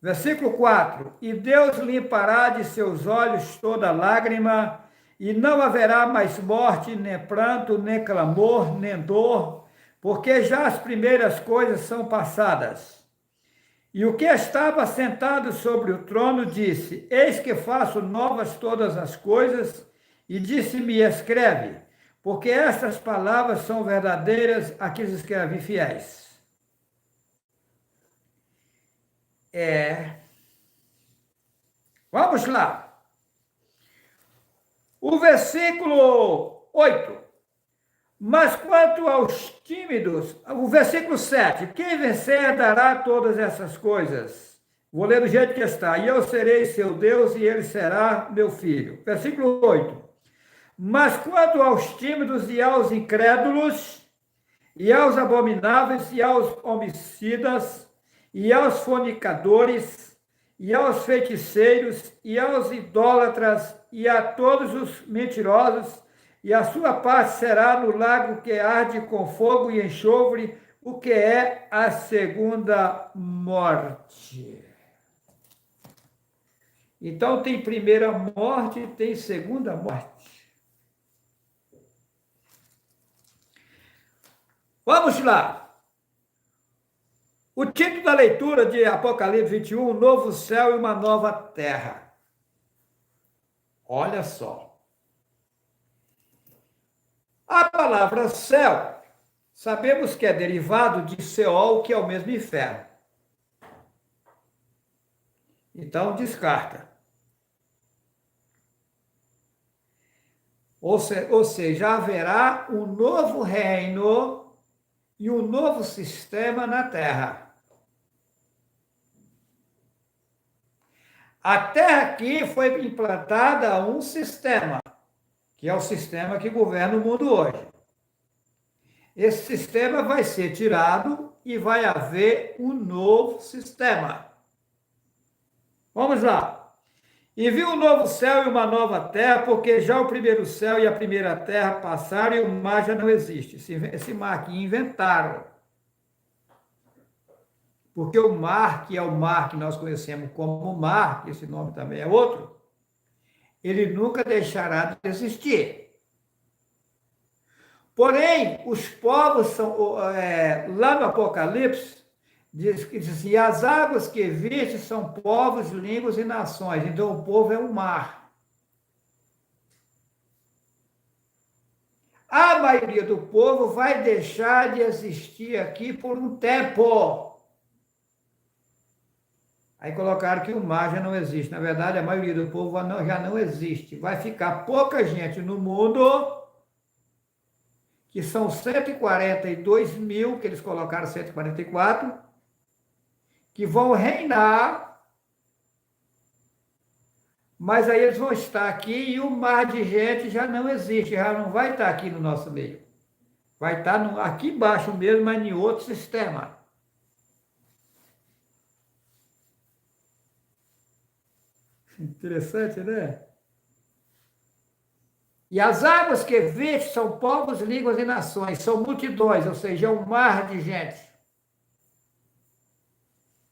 Versículo 4. E Deus limpará de seus olhos toda lágrima, e não haverá mais morte, nem pranto, nem clamor, nem dor, porque já as primeiras coisas são passadas. E o que estava sentado sobre o trono disse: eis que faço novas todas as coisas, e disse-me: escreve, porque estas palavras são verdadeiras, a que escreve fiéis. Vamos lá. O versículo 8. Mas quanto aos tímidos, o versículo 7, quem vencer dará todas essas coisas. Vou ler do jeito que está. E eu serei seu Deus e ele será meu filho. Versículo 8. Mas quanto aos tímidos e aos incrédulos, e aos abomináveis, e aos homicidas, e aos fornicadores, e aos feiticeiros, e aos idólatras, e a todos os mentirosos, e a sua parte será no lago que arde com fogo e enxofre, o que é a segunda morte. Então tem primeira morte e tem segunda morte. Vamos lá. O título da leitura de Apocalipse 21, um novo céu e uma nova terra. Olha só. A palavra céu, sabemos que é derivado de Seol, que é o mesmo inferno. Então, descarta. Ou seja, haverá um novo reino e um novo sistema na Terra. A Terra aqui foi implantada a um sistema, que é o sistema que governa o mundo hoje. Esse sistema vai ser tirado e vai haver um novo sistema. Vamos lá. E viu um novo céu e uma nova terra, porque já o primeiro céu e a primeira terra passaram e o mar já não existe. Esse mar aqui inventaram. Porque o mar, que é o mar que nós conhecemos como mar, que esse nome também é outro, ele nunca deixará de existir. Porém, os povos são, lá no Apocalipse, diz assim, as águas que viste são povos, línguas e nações. Então, o povo é um mar. A maioria do povo vai deixar de existir aqui por um tempo. Aí colocaram que o mar já não existe. Na verdade, a maioria do povo já não existe. Vai ficar pouca gente no mundo, que são 142 mil, que eles colocaram 144, que vão reinar, mas aí eles vão estar aqui e o mar de gente já não existe, já não vai estar aqui no nosso meio. Vai estar aqui embaixo mesmo, mas em outro sistema. Interessante, né? E as águas que viste são povos, línguas e nações, são multidões, ou seja, é um mar de gente.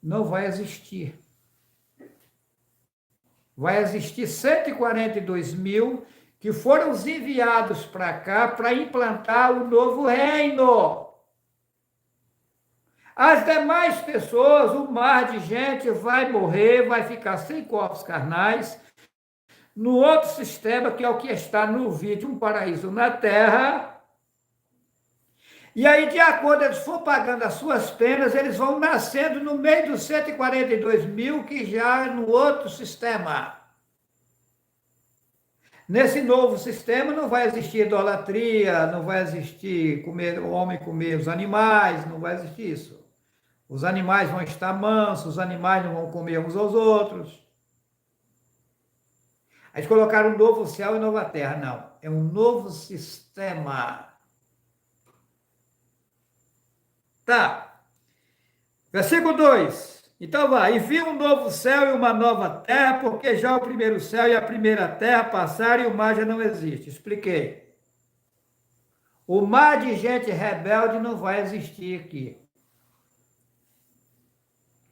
Não vai existir. Vai existir 142 mil que foram enviados para cá para implantar o novo reino. As demais pessoas, o mar de gente vai morrer, vai ficar sem corpos carnais, no outro sistema, que é o que está no vídeo, um paraíso na Terra. E aí, de acordo, eles for pagando as suas penas, eles vão nascendo no meio dos 142 mil, que já é no outro sistema. Nesse novo sistema não vai existir idolatria, não vai existir o homem comer os animais, não vai existir isso. Os animais vão estar mansos, os animais não vão comer uns aos outros. Eles colocaram um novo céu e nova terra. Não, é um novo sistema. Tá. Versículo 2. Então vai. E vi um novo céu e uma nova terra, porque já o primeiro céu e a primeira terra passaram e o mar já não existe. Expliquei. O mar de gente rebelde não vai existir aqui.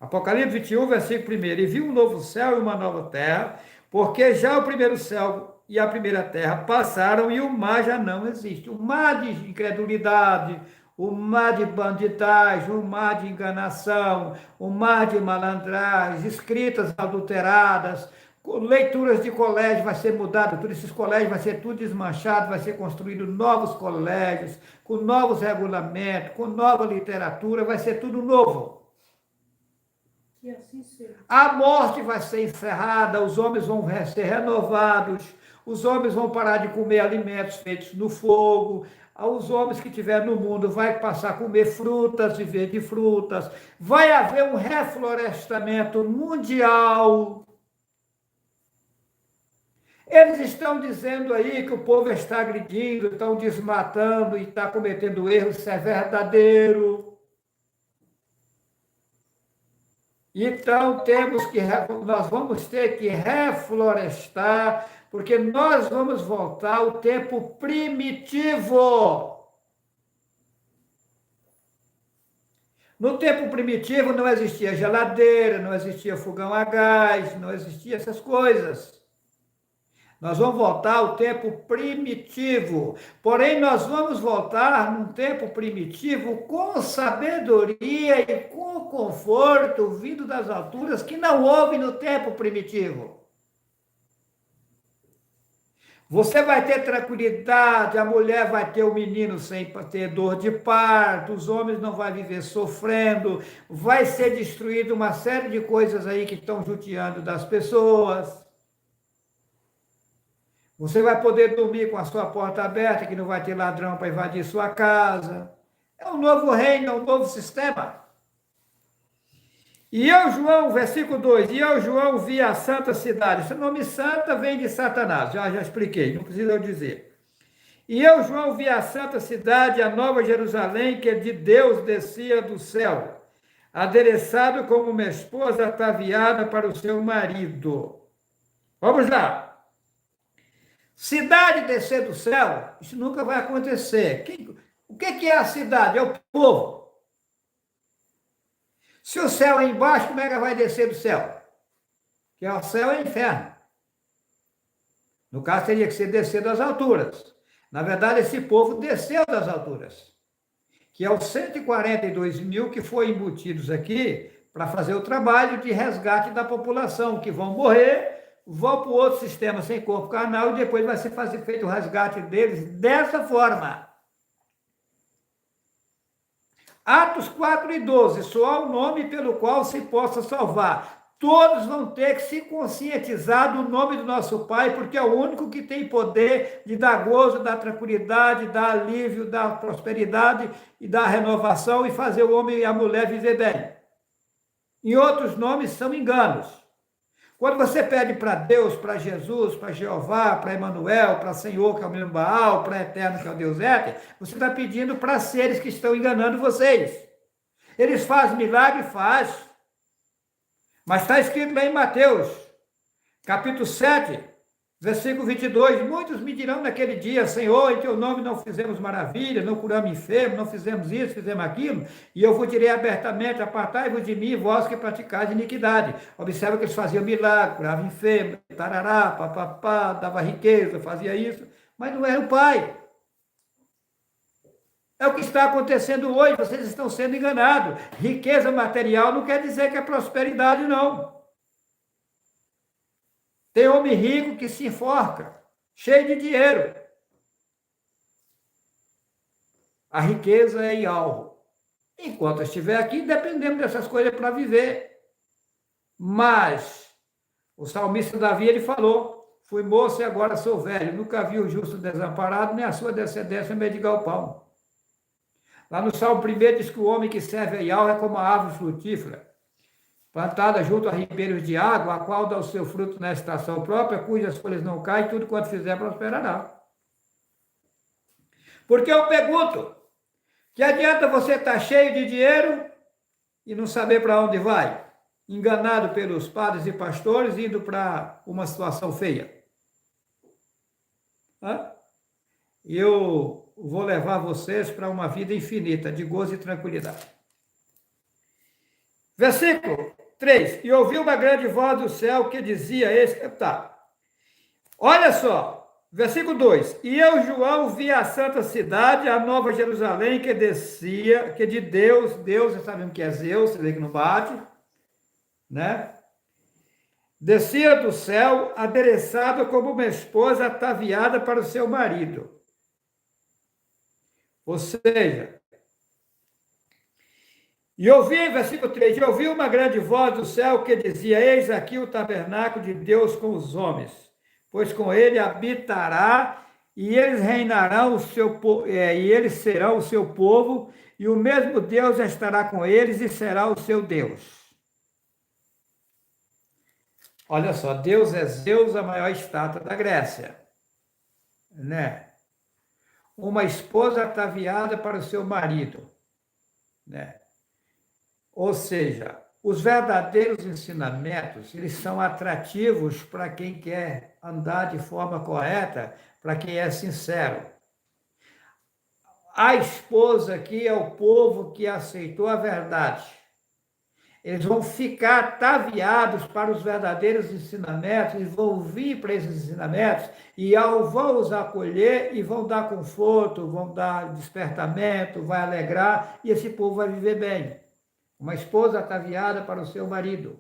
Apocalipse 21, versículo 1. E vi um novo céu e uma nova terra, porque já o primeiro céu e a primeira terra passaram e o mar já não existe. O mar de incredulidade, o mar de bandidagem, o mar de enganação, o mar de malandragem, escritas adulteradas, leituras de colégio vai ser mudado, todos esses colégios vai ser tudo desmanchado, vai ser construído novos colégios, com novos regulamentos, com nova literatura, vai ser tudo novo. Que assim seja. A morte vai ser encerrada, os homens vão ser renovados, os homens vão parar de comer alimentos feitos no fogo, os homens que estiverem no mundo vai passar a comer frutas, viver de frutas, vai haver um reflorestamento mundial. Eles estão dizendo aí que o povo está agredindo, estão desmatando e está cometendo erros, isso é verdadeiro. Então, nós vamos ter que reflorestar, porque nós vamos voltar ao tempo primitivo. No tempo primitivo não existia geladeira, não existia fogão a gás, não existia essas coisas. Nós vamos voltar ao tempo primitivo. Porém, nós vamos voltar num tempo primitivo com sabedoria e com conforto vindo das alturas que não houve no tempo primitivo. Você vai ter tranquilidade, a mulher vai ter o menino sem ter dor de parto, os homens não vão viver sofrendo, vai ser destruído uma série de coisas aí que estão judiando das pessoas. Você vai poder dormir com a sua porta aberta, que não vai ter ladrão para invadir sua casa. É um novo reino, é um novo sistema. E eu, João, versículo 2, e eu, João, vi a santa cidade. Esse nome santa vem de Satanás, já expliquei, não precisa eu dizer. E eu, João, vi a santa cidade, a nova Jerusalém, que de Deus descia do céu, adereçado como uma esposa ataviada para o seu marido. Vamos lá. Cidade descer do céu, isso nunca vai acontecer. O que é a cidade? É o povo. Se o céu é embaixo, como é que vai descer do céu? Que o céu é inferno. No caso, teria que ser descer das alturas. Na verdade, esse povo desceu das alturas, que é os 142 mil que foram embutidos aqui para fazer o trabalho de resgate da população, que vão morrer, vão para o outro sistema sem corpo carnal e depois vai ser feito o resgate deles dessa forma. Atos 4 e 12, só há um nome pelo qual se possa salvar. Todos vão ter que se conscientizar do nome do nosso Pai, porque é o único que tem poder de dar gozo, dar tranquilidade, dar alívio, dar prosperidade e dar renovação e fazer o homem e a mulher viver bem. E outros nomes são enganos. Quando você pede para Deus, para Jesus, para Jeová, para Emanuel, para Senhor, que é o mesmo Baal, para Eterno, que é o Deus Éter, você está pedindo para seres que estão enganando vocês. Eles fazem milagre? Faz. Mas está escrito lá em Mateus, capítulo 7, versículo 22, muitos me dirão naquele dia, Senhor, em teu nome não fizemos maravilha, não curamos enfermos, não fizemos isso, fizemos aquilo, e eu vos direi abertamente, apartai-vos de mim, vós que praticais iniquidade. Observa que eles faziam milagre, curavam enfermos, tarará, papapá, dava riqueza, fazia isso, mas não era o Pai. É o que está acontecendo hoje, vocês estão sendo enganados. Riqueza material não quer dizer que é prosperidade, não. Tem homem rico que se enforca, cheio de dinheiro. A riqueza é em algo. Enquanto eu estiver aqui, dependemos dessas coisas para viver. Mas o salmista Davi, ele falou, fui moço e agora sou velho, nunca vi o justo desamparado, nem a sua descendência mendigar o pão. Lá no Salmo 1 diz que o homem que serve a Yahweh é como a árvore frutífera, plantada junto a ribeiros de água, a qual dá o seu fruto na estação própria, cujas folhas não caem, tudo quanto fizer prosperará. Porque eu pergunto, que adianta você estar cheio de dinheiro e não saber para onde vai? Enganado pelos padres e pastores, indo para uma situação feia. Eu vou levar vocês para uma vida infinita de gozo e tranquilidade. Versículo 3. E ouvi uma grande voz do céu que dizia, olha só, versículo 2. E eu, João, vi a santa cidade, a nova Jerusalém, que descia, que de Deus, nós sabemos que é Zeus, você vê que não bate, né? Descia do céu, adereçada como uma esposa ataviada para o seu marido. Ou seja, e ouvi, versículo 3, e ouvi uma grande voz do céu que dizia, eis aqui o tabernáculo de Deus com os homens, pois com ele habitará, e eles reinarão, e eles serão o seu povo, e o mesmo Deus estará com eles e será o seu Deus. Olha só, Deus é Zeus, a maior estátua da Grécia, né? Uma esposa ataviada para o seu marido, né? Ou seja, os verdadeiros ensinamentos, eles são atrativos para quem quer andar de forma correta, para quem é sincero. A esposa aqui é o povo que aceitou a verdade. Eles vão ficar ataviados para os verdadeiros ensinamentos, eles vão vir para esses ensinamentos e vão os acolher e vão dar conforto, vão dar despertamento, vai alegrar e esse povo vai viver bem. Uma esposa ataviada para o seu marido.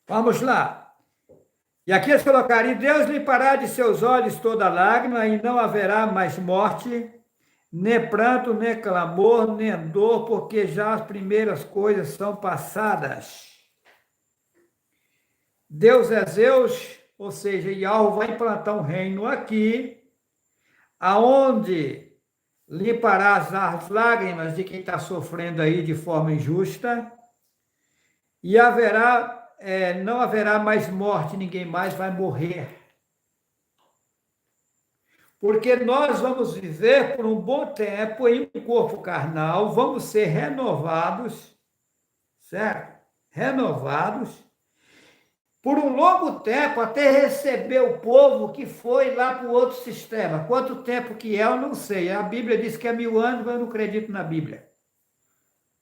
Vamos lá. E aqui eles colocaram, e Deus limpará de seus olhos toda lágrima e não haverá mais morte, nem pranto, nem clamor, nem dor, porque já as primeiras coisas são passadas. Deus é Zeus, ou seja, Yahweh vai implantar um reino aqui, aonde limpará as lágrimas de quem está sofrendo aí de forma injusta, e não haverá mais morte, ninguém mais vai morrer. Porque nós vamos viver por um bom tempo em um corpo carnal, vamos ser renovados, certo? Renovados por um longo tempo até receber o povo que foi lá para o outro sistema. Quanto tempo que é, eu não sei. A Bíblia diz que é 1000 anos, mas eu não acredito na Bíblia.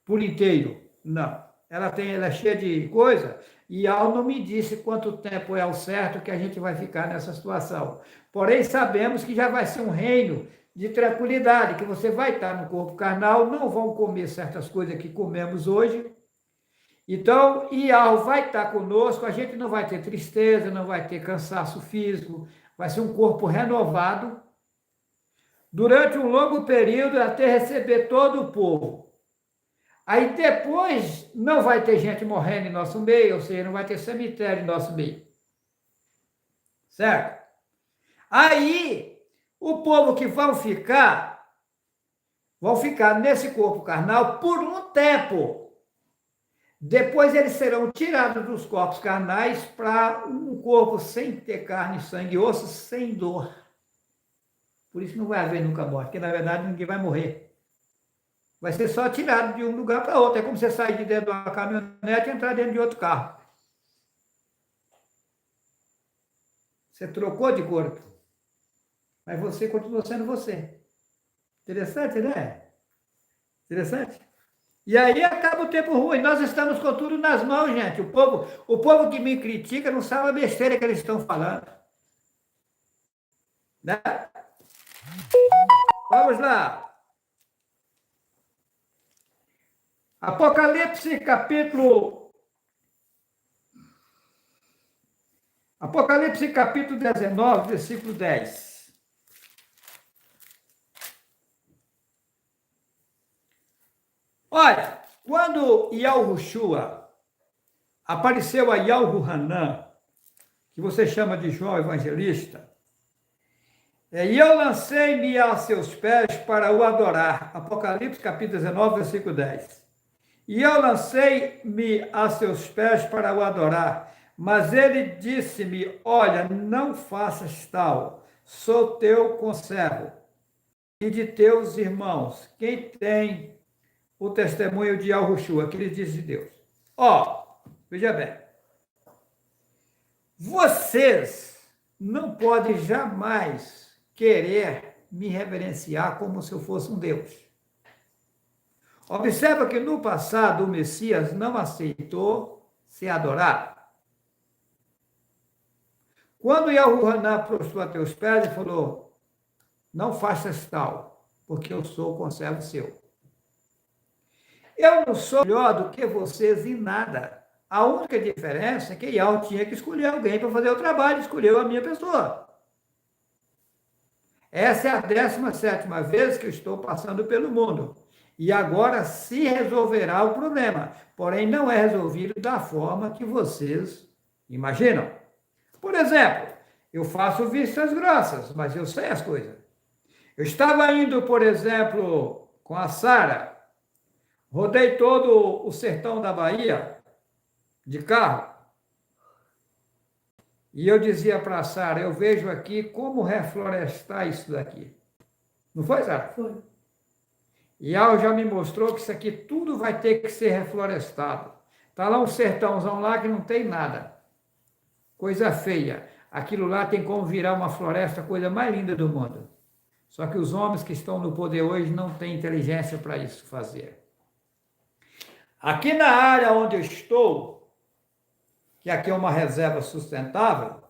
Por inteiro, não. Ela é cheia de coisa, e ela não me disse quanto tempo é o certo que a gente vai ficar nessa situação. Porém, sabemos que já vai ser um reino de tranquilidade, que você vai estar no corpo carnal, não vão comer certas coisas que comemos hoje. Então, Ial vai estar conosco, a gente não vai ter tristeza, não vai ter cansaço físico, vai ser um corpo renovado durante um longo período até receber todo o povo. Aí depois não vai ter gente morrendo em nosso meio, ou seja, não vai ter cemitério em nosso meio. Certo? Aí, o povo que vão ficar nesse corpo carnal por um tempo. Depois eles serão tirados dos corpos carnais para um corpo sem ter carne, sangue e osso, sem dor. Por isso não vai haver nunca morte, porque na verdade ninguém vai morrer. Vai ser só tirado de um lugar para outro. É como você sair de dentro de uma caminhonete e entrar dentro de outro carro. Você trocou de corpo, mas você continua sendo você. Interessante, né? Interessante? E aí acaba o tempo ruim. Nós estamos com tudo nas mãos, gente. O povo que me critica não sabe a besteira que eles estão falando. Né? Vamos lá. Apocalipse capítulo 19, versículo 10. Olha, quando Yahushua apareceu a Yahuhanan, que você chama de João Evangelista, e eu lancei-me a seus pés para o adorar. Apocalipse capítulo 19, versículo 10. E eu lancei-me a seus pés para o adorar, mas ele disse-me, olha, não faças tal, sou teu conservo e de teus irmãos, quem tem o testemunho de Yahushua, que ele diz de Deus. Veja bem, vocês não podem jamais querer me reverenciar como se eu fosse um Deus. Observa que no passado o Messias não aceitou ser adorado. Quando Yahuhanan prostrou a teus pés, ele falou, não faças tal, porque eu sou o conservo seu. Eu não sou melhor do que vocês em nada. A única diferença é que Yahweh tinha que escolher alguém para fazer o trabalho, escolheu a minha pessoa. Essa é a 17ª vez que eu estou passando pelo mundo. E agora se resolverá o problema. Porém, não é resolvido da forma que vocês imaginam. Por exemplo, eu faço vistas grossas, mas eu sei as coisas. Eu estava indo, por exemplo, com a Sara, rodei todo o sertão da Bahia de carro. E eu dizia para a Sara, eu vejo aqui como reflorestar isso daqui. Não foi, Sara? Foi. E Al já me mostrou que isso aqui tudo vai ter que ser reflorestado. Está lá um sertãozão lá que não tem nada. Coisa feia. Aquilo lá tem como virar uma floresta, a coisa mais linda do mundo. Só que os homens que estão no poder hoje não têm inteligência para isso fazer. Aqui na área onde eu estou, que aqui é uma reserva sustentável,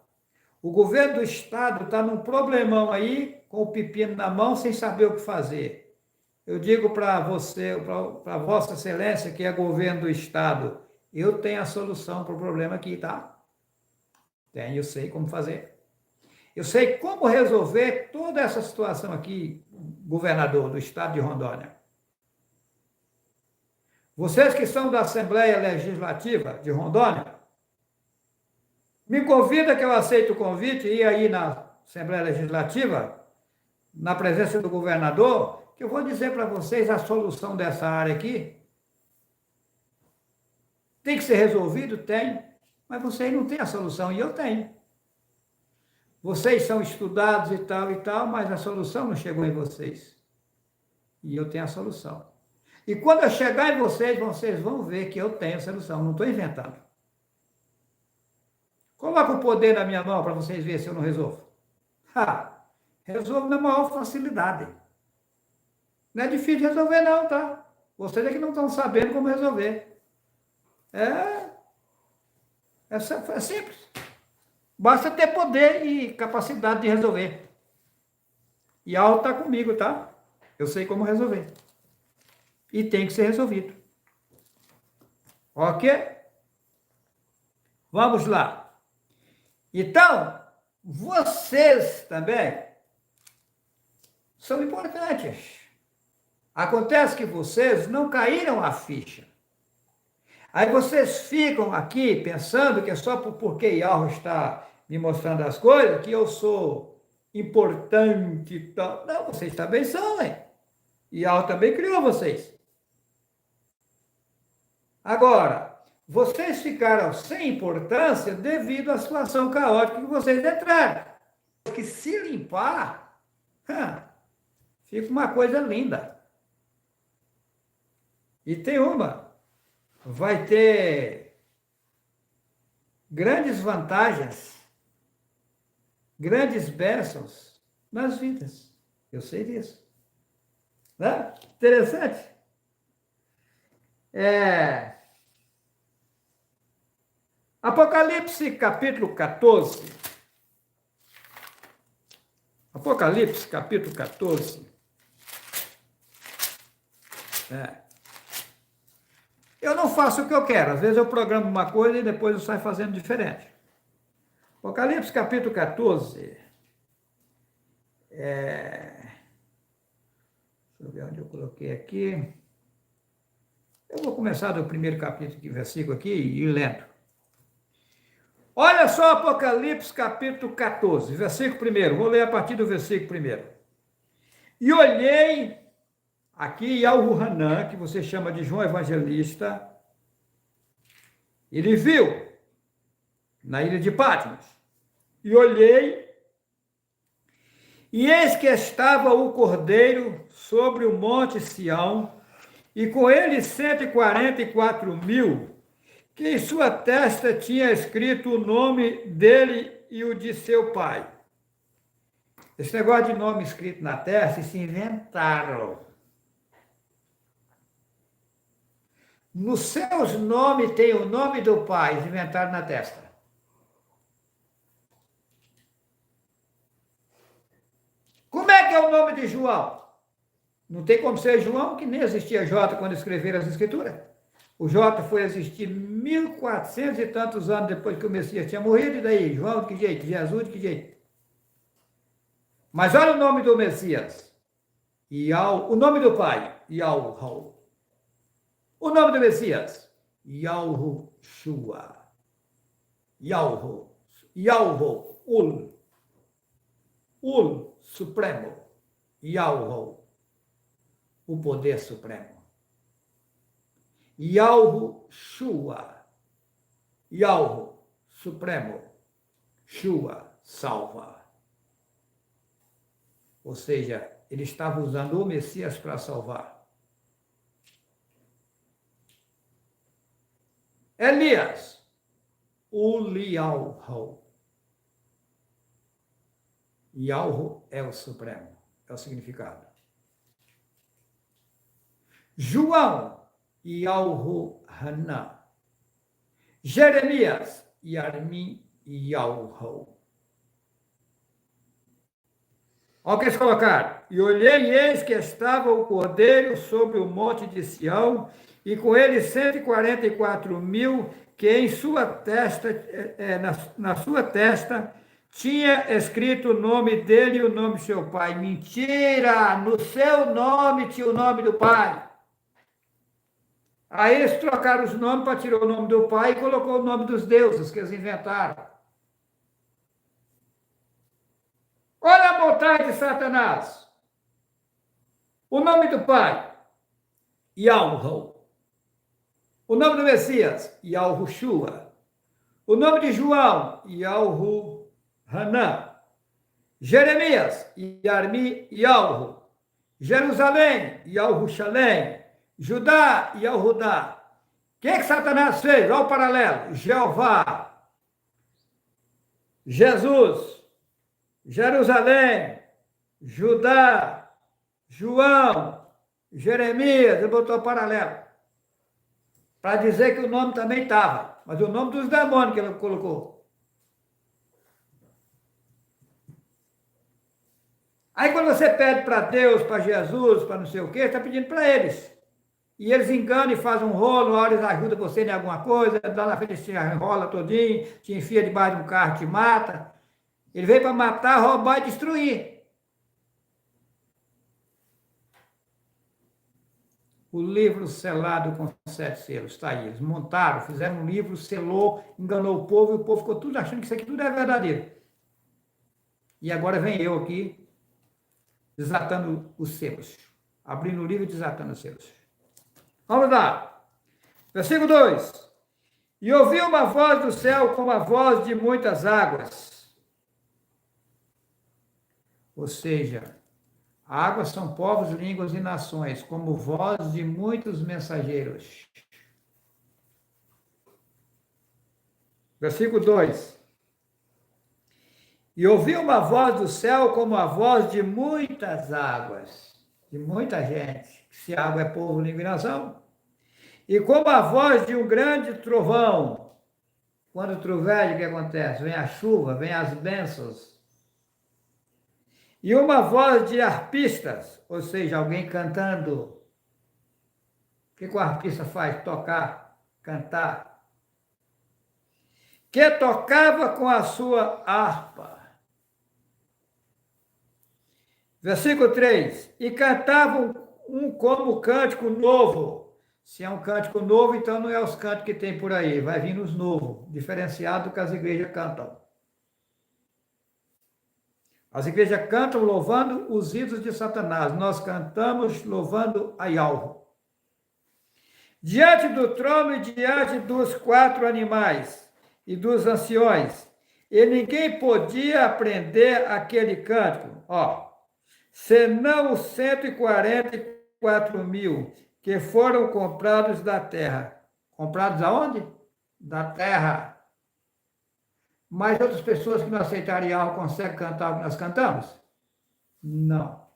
o governo do estado está num problemão aí, com o pepino na mão, sem saber o que fazer. Eu digo para você, para Vossa Excelência, que é governo do estado, eu tenho a solução para o problema aqui, tá? Eu sei como fazer. Eu sei como resolver toda essa situação aqui, governador do estado de Rondônia. Vocês que são da Assembleia Legislativa de Rondônia, me convida que eu aceito o convite e ir aí na Assembleia Legislativa, na presença do governador, que eu vou dizer para vocês a solução dessa área aqui. Tem que ser resolvido? Tem. Mas vocês não têm a solução e eu tenho. Vocês são estudados e tal, mas a solução não chegou em vocês. E eu tenho a solução. E quando eu chegar em vocês, vocês vão ver que eu tenho a solução, não estou inventando. Coloca o poder na minha mão para vocês verem se eu não resolvo. Resolvo na maior facilidade. Não é difícil de resolver não, tá? Vocês é que não estão sabendo como resolver. É simples. Basta ter poder e capacidade de resolver. E a aula está comigo, tá? Eu sei como resolver. E tem que ser resolvido. Ok? Vamos lá. Então, vocês também são importantes. Acontece que vocês não caíram a ficha. Aí vocês ficam aqui pensando que é só porque Yahweh está me mostrando as coisas que eu sou importante e tal. Não, vocês também são, hein? Yahweh também criou vocês. Agora, vocês ficaram sem importância devido à situação caótica que vocês entraram. Que se limpar, fica uma coisa linda. E tem vai ter grandes vantagens, grandes bênçãos nas vidas. Eu sei disso. Né? Interessante. Apocalipse capítulo 14. Apocalipse capítulo 14. Eu não faço o que eu quero. Às vezes eu programo uma coisa e depois eu saio fazendo diferente. Apocalipse capítulo 14. Deixa eu ver onde eu coloquei aqui. Eu vou começar do primeiro capítulo de versículo aqui e ir lendo. Olha só Apocalipse capítulo 14, versículo 1. Vou ler a partir do versículo 1. E olhei aqui Yahu-Hanan, que você chama de João Evangelista, ele viu na ilha de Patmos. E olhei, e eis que estava o Cordeiro sobre o monte Sião, e com ele 144.000, que em sua testa tinha escrito o nome dele e o de seu pai. Esse negócio de nome escrito na testa, se inventaram. Nos seus nomes tem o nome do pai, inventaram na testa. Como é que é o nome de João? Não tem como ser João, que nem existia J quando escreveram as escrituras. O J foi existir 1400 e tantos anos depois que o Messias tinha morrido, e daí? João de que jeito? Jesus de que jeito? Mas olha o nome do Messias. O nome do pai, Yahu. O nome do Messias, Yahushua. Yahu, Ul, Supremo. Yahu, o poder supremo. Yahushua, Yahu, Supremo. Shua, salva. Ou seja, ele estava usando o Messias para salvar. Elias, Uliauhu. Yauhu é o Supremo, é o significado. João, Yahu-Hanan. Jeremias, Yarmin, Yauhu. Olha o que eles colocaram. E olhei, e eis que estava o Cordeiro sobre o monte de Sião, e com ele 144.000, que em sua testa, na sua testa, tinha escrito o nome dele e o nome de seu pai. Mentira! No seu nome tinha o nome do pai. Aí eles trocaram os nomes para tirar o nome do pai e colocou o nome dos deuses que eles inventaram. Olha a vontade de Satanás. O nome do pai, Yahu. O nome do Messias, Yahushua. O nome de João, Yahu-Hanan. Jeremias, Yarmi e Alro. Jerusalém, Yalruxalém. Judá e Alrudá. O que Satanás fez? Olha o paralelo. Jeová, Jesus, Jerusalém, Judá, João, Jeremias, ele botou paralelo. Para dizer que o nome também estava, mas o nome dos demônios que ele colocou. Aí quando você pede para Deus, para Jesus, para não sei o quê, está pedindo para eles. E eles enganam e fazem um rolo, a hora eles ajudam você em alguma coisa, lá na frente te enrola todinho, te enfia debaixo de um carro, te mata. Ele veio para matar, roubar e destruir. O livro selado com 7 selos, está aí. Eles montaram, fizeram um livro, selou, enganou o povo, e o povo ficou tudo achando que isso aqui tudo é verdadeiro. E agora vem eu aqui, desatando os selos. Abrindo o livro e desatando os selos. Vamos lá. Versículo 2. E ouvi uma voz do céu como a voz de muitas águas. Ou seja, águas são povos, línguas e nações, como voz de muitos mensageiros. Versículo 2. E ouvi uma voz do céu como a voz de muitas águas, de muita gente. Se água é povo, língua e nação. E como a voz de um grande trovão. Quando troveja, o que acontece? Vem a chuva, vem as bênçãos. E uma voz de arpistas, ou seja, alguém cantando. O que o arpista faz? Tocar, cantar. Que tocava com a sua harpa. Versículo 3. E cantavam um como cântico novo. Se é um cântico novo, então não é os cânticos que tem por aí. Vai vir nos novos, diferenciado do que as igrejas cantam. As igrejas cantam louvando os ídolos de Satanás. Nós cantamos louvando a Yahweh. Diante do trono e diante dos 4 animais e dos anciões. E ninguém podia aprender aquele cântico. Senão os 144.000 que foram comprados da terra. Comprados aonde? Da terra. Mas outras pessoas que não aceitaram Yahweh conseguem cantar o que nós cantamos? Não.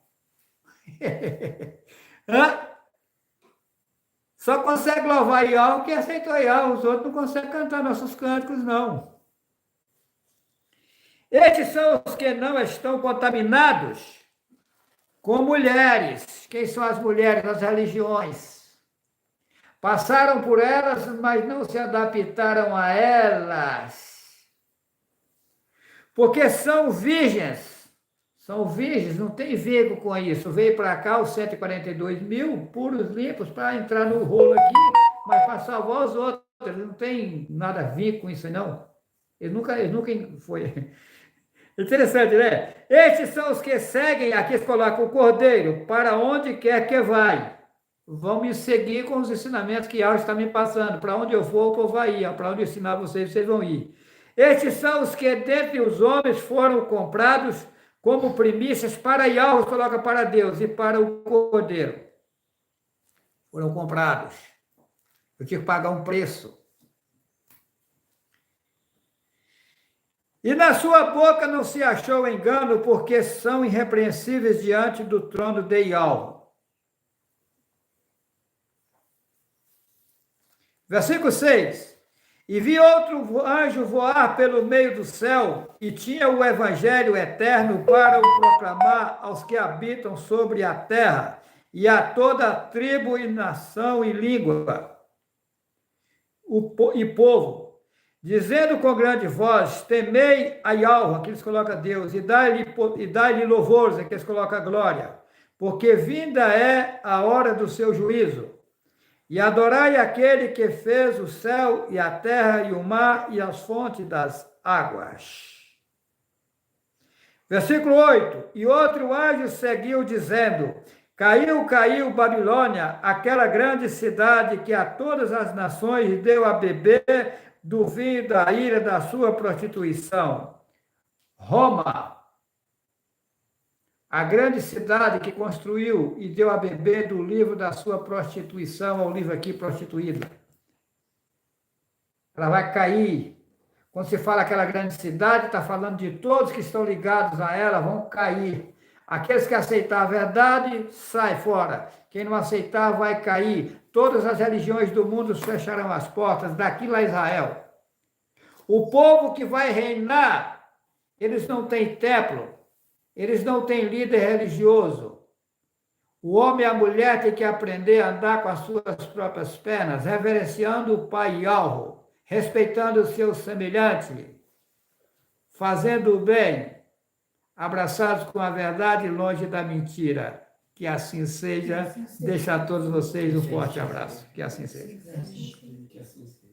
Só consegue louvar Yahweh quem aceitou Yahweh. Os outros não conseguem cantar nossos cânticos, não. Estes são os que não estão contaminados com mulheres. Quem são as mulheres? As religiões. Passaram por elas, mas não se adaptaram a elas. Porque são virgens. São virgens, não tem vínculo com isso. Veio para cá os 142.000 puros, limpos, para entrar no rolo aqui, mas para salvar os outros. Não tem nada a ver com isso, não. Eles nunca foi... Interessante, né? Estes são os que seguem, aqui eles colocam o cordeiro, para onde quer que vai. Vão me seguir com os ensinamentos que Yahweh está me passando. Para onde eu for, o povo vai ir. Para onde eu ensinar vocês, vocês vão ir. Estes são os que dentre os homens foram comprados como primícias para Yahweh, coloca para Deus, e para o cordeiro. Foram comprados. Eu tive que pagar um preço. E na sua boca não se achou engano, porque são irrepreensíveis diante do trono de Yahweh. Versículo 6. E vi outro anjo voar pelo meio do céu, e tinha o evangelho eterno para o proclamar aos que habitam sobre a terra, e a toda tribo e nação e língua, e povo, dizendo com grande voz: temei a Yahweh, que eles colocam Deus, e dai-lhe louvores, que eles colocam glória, porque vinda é a hora do seu juízo. E adorai aquele que fez o céu e a terra e o mar e as fontes das águas. Versículo 8. E outro anjo seguiu dizendo: caiu Babilônia, aquela grande cidade que a todas as nações deu a beber do vinho da ira da sua prostituição. Roma. A grande cidade que construiu e deu a beber do livro da sua prostituição, ao livro aqui, prostituída. Ela vai cair. Quando se fala aquela grande cidade, está falando de todos que estão ligados a ela, vão cair. Aqueles que aceitar a verdade, sai fora. Quem não aceitar, vai cair. Todas as religiões do mundo fecharão as portas, daqui lá Israel. O povo que vai reinar, eles não têm templo, eles não têm líder religioso. O homem e a mulher têm que aprender a andar com as suas próprias pernas, reverenciando o Pai Yahweh, respeitando o seu semelhante, fazendo o bem, abraçados com a verdade e longe da mentira. Que assim seja. Deixo a todos vocês um forte abraço. Que assim seja. Que assim seja.